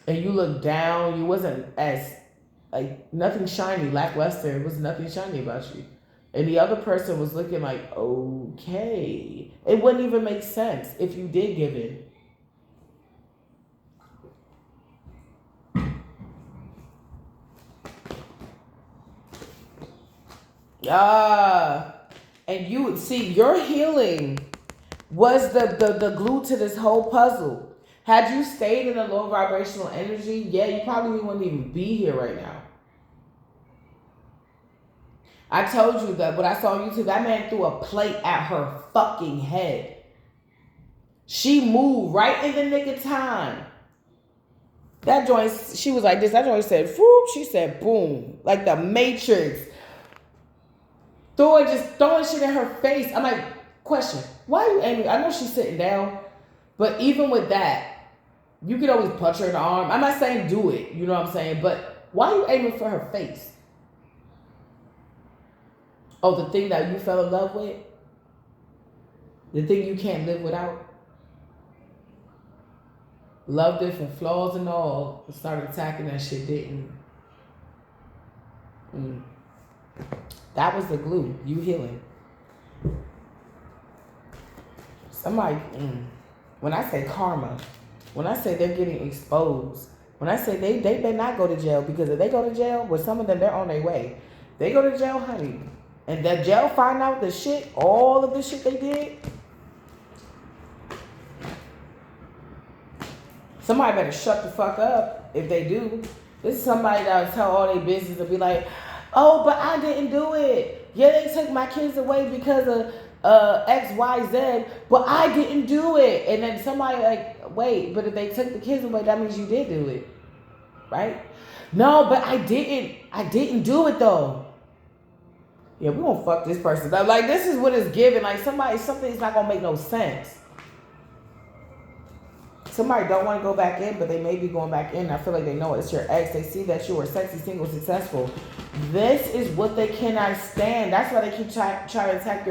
And you look down. You wasn't as, like, nothing shiny, lackluster. It was nothing shiny about you. And the other person was looking like, okay. It wouldn't even make sense if you did give in. And you would see your healing was the glue to this whole puzzle. Had you stayed in a low vibrational energy, yeah, you probably wouldn't even be here right now. I told you that what I saw on YouTube, that man threw a plate at her fucking head. She moved right in the nick of time. That joint, she was like this. That joint said, whoop, she said, boom. Like the Matrix. Throwing shit in her face. I'm like, question, why are you aiming? I know she's sitting down, but even with that, you could always punch her in the arm. I'm not saying do it, you know what I'm saying? But why are you aiming for her face? Oh, the thing that you fell in love with? The thing you can't live without? Loved it for flaws and all. Started attacking that shit, didn't. That was the glue. You healing. Somebody, when I say karma, when I say they're getting exposed, when I say they better not go to jail, because if they go to jail, with some of them, they're on their way. They go to jail, honey, and that jail find out the shit, all of the shit they did, somebody better shut the fuck up if they do. This is somebody that will tell all their business and be like, oh, but I didn't do it. Yeah, they took my kids away because of X, Y, Z, but I didn't do it. And then somebody like, wait, but if they took the kids away, that means you did do it, right? No, but I didn't do it though. Yeah, we gonna fuck this person up. Like, this is what it's giving. Like, something's not gonna make no sense. Somebody don't want to go back in, but they may be going back in. I feel like they know it's your ex. They see that you are sexy, single, successful. This is what they cannot stand. That's why they keep trying to attack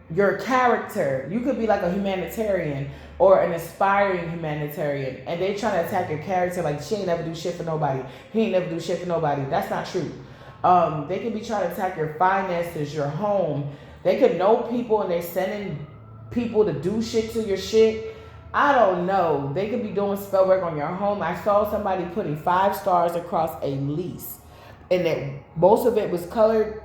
your character. You could be like a humanitarian or an aspiring humanitarian, and they trying to attack your character like she ain't never do shit for nobody. He ain't never do shit for nobody. That's not true. They could be trying to attack your finances, your home. They could know people and they're sending people to do shit to your shit. I don't know. They could be doing spell work on your home. I saw somebody putting 5 stars across a lease, and that most of it was colored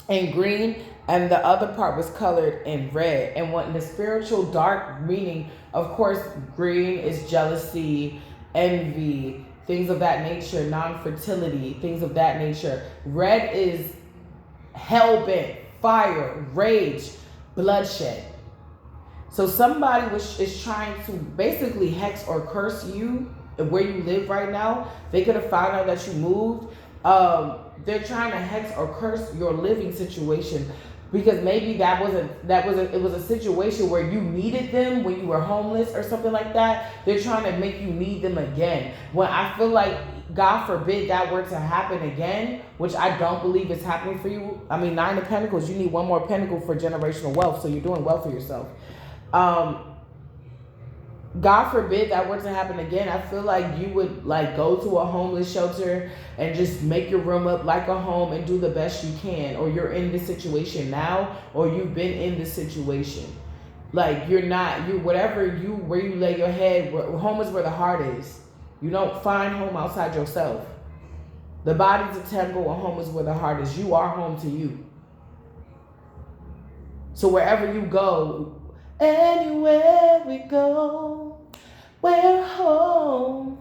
in green, and the other part was colored in red. And what the spiritual dark meaning, of course, green is jealousy, envy, things of that nature, non-fertility, things of that nature. Red is hell-bent, fire, rage, bloodshed. So somebody is trying to basically hex or curse you where you live right now. They could have found out that you moved. They're trying to hex or curse your living situation. because maybe it was a situation where you needed them when you were homeless or something like that. They're trying to make you need them again. When I feel like, God forbid that were to happen again, which I don't believe is happening for you. I mean, 9 of Pentacles, you need one more pentacle for generational wealth, so you're doing well for yourself. God forbid that were to happen again, I feel like you would like go to a homeless shelter and just make your room up like a home and do the best you can. Or you're in this situation now, or you've been in this situation. Like where you lay your head, home is where the heart is. You don't find home outside yourself. The body's a temple, and home is where the heart is. You are home to you. So wherever you go, anywhere we go, we're home.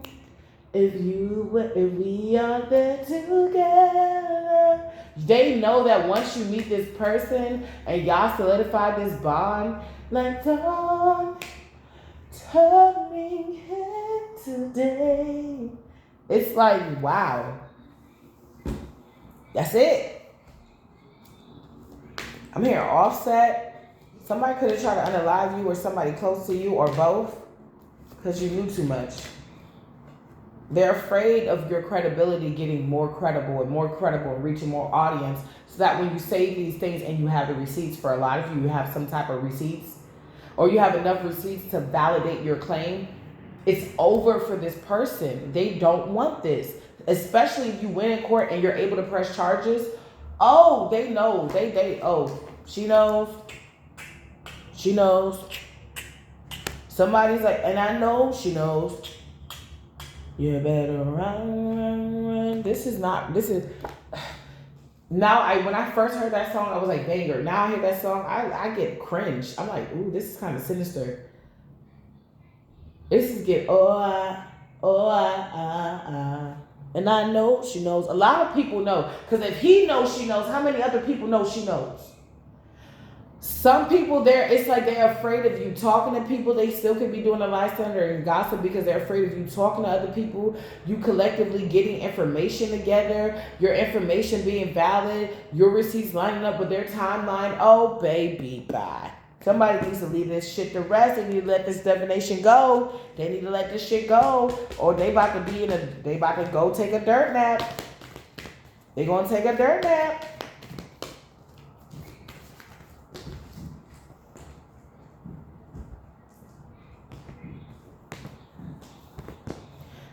If we are there together. They know that once you meet this person and y'all solidify this bond, like dawn turning into day. It's like, wow. That's it. I'm hearing Offset. Somebody could have tried to unalive you, or somebody close to you, or both, because you knew too much. They're afraid of your credibility getting more credible and reaching more audience, so that when you say these things and you have the receipts, for a lot of you have some type of receipts, or you have enough receipts to validate your claim, it's over for this person. They don't want this, especially if you win in court and you're able to press charges. Oh, they know. She knows. She knows. Somebody's like, and I know she knows. You better run. Now, when I first heard that song, I was like, banger. Now I hear that song, I get cringe. I'm like, ooh, this is kind of sinister. This is and I know she knows. A lot of people know. Because if he knows she knows, how many other people know she knows? Some people it's like they're afraid of you talking to people. They still could be doing a lie slander and gossip because they're afraid of you talking to other people. You collectively getting information together, your information being valid, your receipts lining up with their timeline. Oh, baby, bye. Somebody needs to leave this shit to rest. They need to let this divination go. They need to let this shit go. Or they about to go take a dirt nap. They gonna take a dirt nap.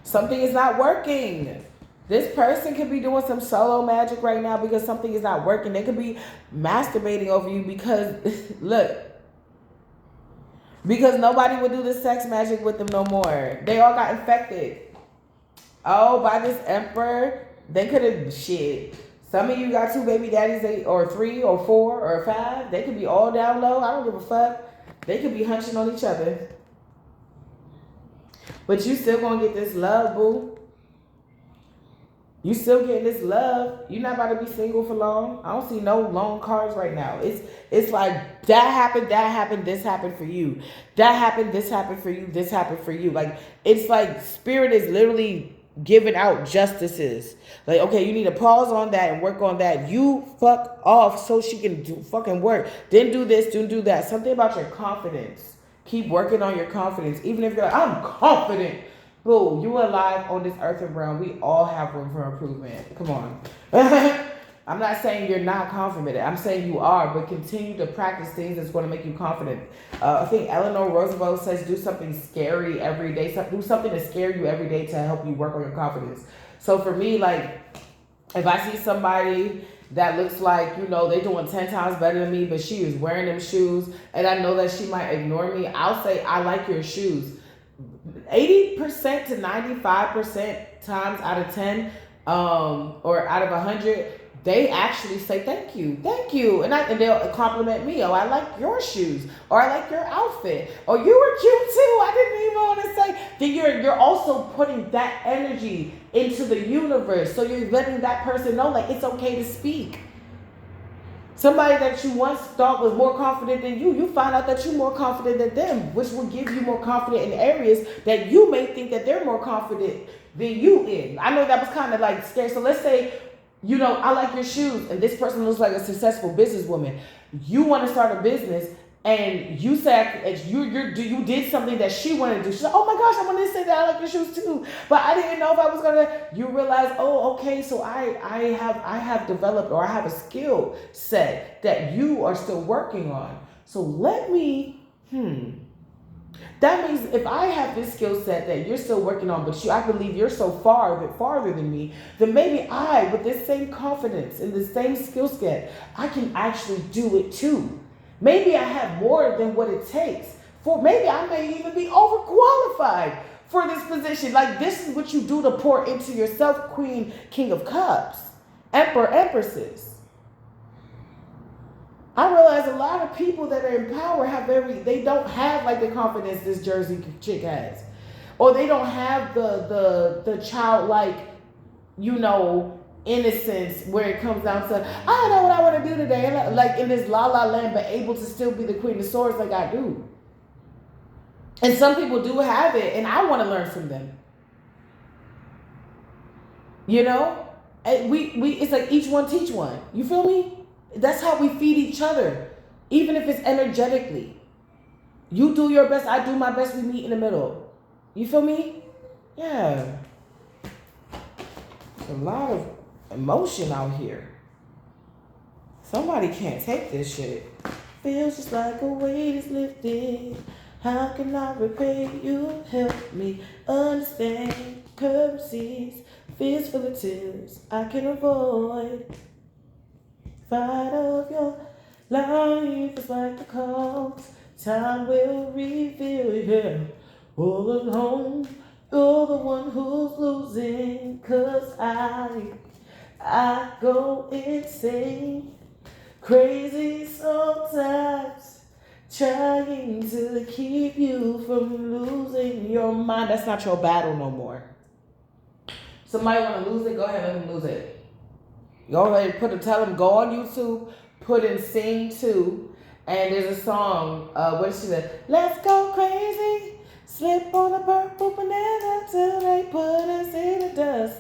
Something is not working. This person could be doing some solo magic right now because something is not working. They could be masturbating over you because, look, because nobody would do the sex magic with them no more. They all got infected. Oh, by this emperor, they could have, shit. Some of you got 2 baby daddies, or 3 or 4 or 5. They could be all down low. I don't give a fuck. They could be hunching on each other. But you still gonna get this love, boo. You still getting this love. You're not about to be single for long. I don't see no long cards right now. It's like that happened, this happened for you. That happened, this happened for you, this happened for you. Like, it's like spirit is literally giving out justices. Like, okay, you need to pause on that and work on that. You fuck off so she can do fucking work. Then do this, then do that. Something about your confidence. Keep working on your confidence. Even if you're like, I'm confident. Boo, you alive on this earthen realm. We all have room for improvement. Come on. I'm not saying you're not confident. I'm saying you are, but continue to practice things that's going to make you confident. I think Eleanor Roosevelt says do something scary every day. Do something to scare you every day to help you work on your confidence. So for me, like, if I see somebody that looks like, they're doing 10 times better than me, but she is wearing them shoes, and I know that she might ignore me, I'll say, I like your shoes. 80% to 95% times out of 10, or out of 100, they actually say thank you, and they'll compliment me. Oh, I like your shoes, or I like your outfit, or you were cute too. I didn't even want to say. Then you're also putting that energy into the universe, so you're letting that person know, like, it's okay to speak. Somebody that you once thought was more confident than you find out that you're more confident than them, which will give you more confidence in areas that you may think that they're more confident than you in. I know that was kind of like scary. So let's say You know, I like your shoes, and this person looks like a successful businesswoman. You want to start a business, and you said you did something that she wanted to do. She's like, oh my gosh, I wanted to say that I like your shoes too, but I didn't know if I was gonna. You realize, oh, okay, so I have developed, or I have a skill set that you are still working on. So let me That means if I have this skill set that you're still working on, but I believe you're so farther than me, then maybe I, with this same confidence and the same skill set, I can actually do it too. Maybe I have more than what it takes. Maybe I may even be overqualified for this position. Like, this is what you do to pour into yourself, Queen, King of Cups, Emperor, Empresses. I realize a lot of people that are in power they don't have like the confidence this Jersey chick has. Or they don't have the childlike, innocence where it comes down to, I don't know what I want to do today. Like in this la la land, but able to still be the Queen of Swords like I do. And some people do have it, and I want to learn from them. And we it's like each one teach one. You feel me? That's how we feed each other, even if it's energetically. You do your best, I do my best, we meet in the middle. You feel me? Yeah. A lot of emotion out here. Somebody can't take this shit. Feels just like a weight is lifted. How can I repay you? Help me understand currencies. Fears for the tears I can avoid. Fight of your life is like the cost. Time will reveal you. All alone, you're the one who's losing. 'Cause I go insane, crazy sometimes, trying to keep you from losing your mind. That's not your battle no more. Somebody want to lose it? Go ahead and let them lose it. Go ahead, tell them, go on YouTube, put in Sing 2, and there's a song, what is she said? Let's go crazy, slip on a purple banana till they put us in the dust.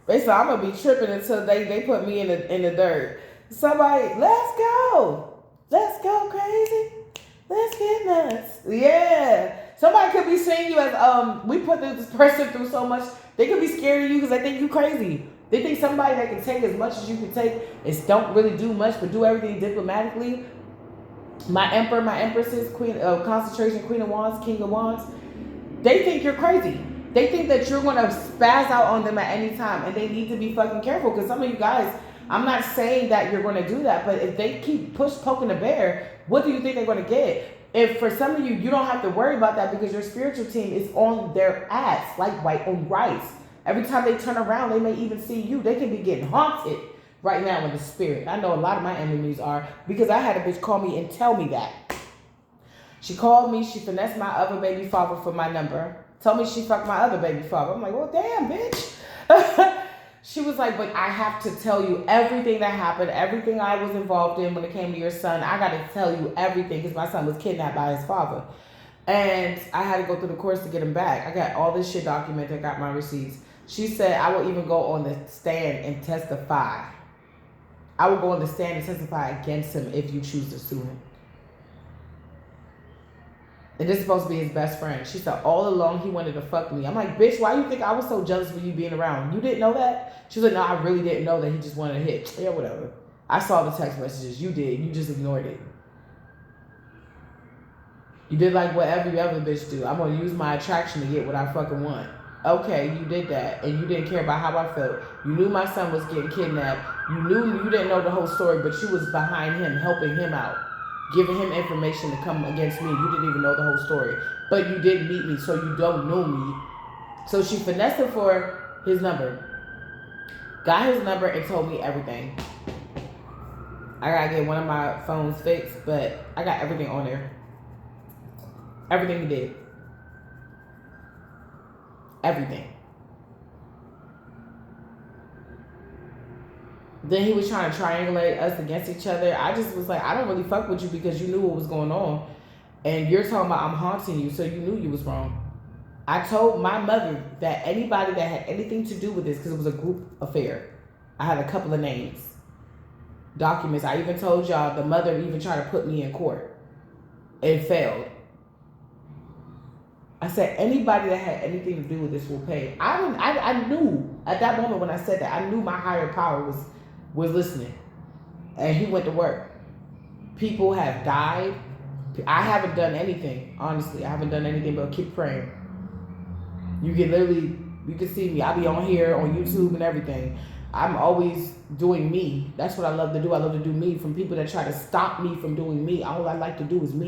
Basically, I'm gonna be tripping until they put me in the dirt. Somebody, let's go crazy, let's get nuts. Yeah. Somebody could be seeing you as, we put this person through so much, they could be scared of you because they think you crazy. They think somebody that can take as much as you can take don't really do much, but do everything diplomatically. My Emperor, my Empresses, Queen of Concentration, Queen of Wands, King of Wands, they think you're crazy. They think that you're going to spaz out on them at any time, and they need to be fucking careful because some of you guys, I'm not saying that you're going to do that, but if they keep poking the bear, what do you think they're going to get? If for some of you, you don't have to worry about that because your spiritual team is on their ass, like white on rice. Every time they turn around, they may even see you. They can be getting haunted right now in the spirit. I know a lot of my enemies are, because I had a bitch call me and tell me that. She called me, she finessed my other baby father for my number, told me she fucked my other baby father. I'm like, well, damn, bitch. She was like, but I have to tell you everything that happened, everything I was involved in when it came to your son. I got to tell you everything because my son was kidnapped by his father. And I had to go through the courts to get him back. I got all this shit documented. I got my receipts. She said I will even go on the stand and testify. I will go on the stand and testify against him if you choose to sue him. And this is supposed to be his best friend. She said, all along he wanted to fuck me. I'm like, bitch, why you think I was so jealous of you being around? You didn't know that? She was like, no, I really didn't know that he just wanted to hit. Yeah, whatever. I saw the text messages. You did. You just ignored it. You did like what every other bitch do. I'm going to use my attraction to get what I fucking want. Okay, you did that. And you didn't care about how I felt. You knew my son was getting kidnapped. You didn't know the whole story, but you was behind him, helping him out. Giving him information to come against me. You didn't even know the whole story. But you didn't meet me, so you don't know me. So she finessed him for his number. Got his number and told me everything. I gotta get one of my phones fixed, but I got everything on there. Everything he did. Everything. Then he was trying to triangulate us against each other. I just was like, I don't really fuck with you because you knew what was going on. And you're talking about I'm haunting you, so you knew you was wrong. I told my mother that anybody that had anything to do with this, because it was a group affair, I had a couple of names, documents. I even told y'all the mother even tried to put me in court. It failed. I said anybody that had anything to do with this will pay. I knew at that moment when I said that, I knew my higher power was listening, and he went to work. People have died. I haven't done anything, honestly. I haven't done anything but keep praying. You can see me. I be on here on YouTube and everything. I'm always doing me. That's what I love to do. I love to do me. From people that try to stop me from doing me, all I like to do is me.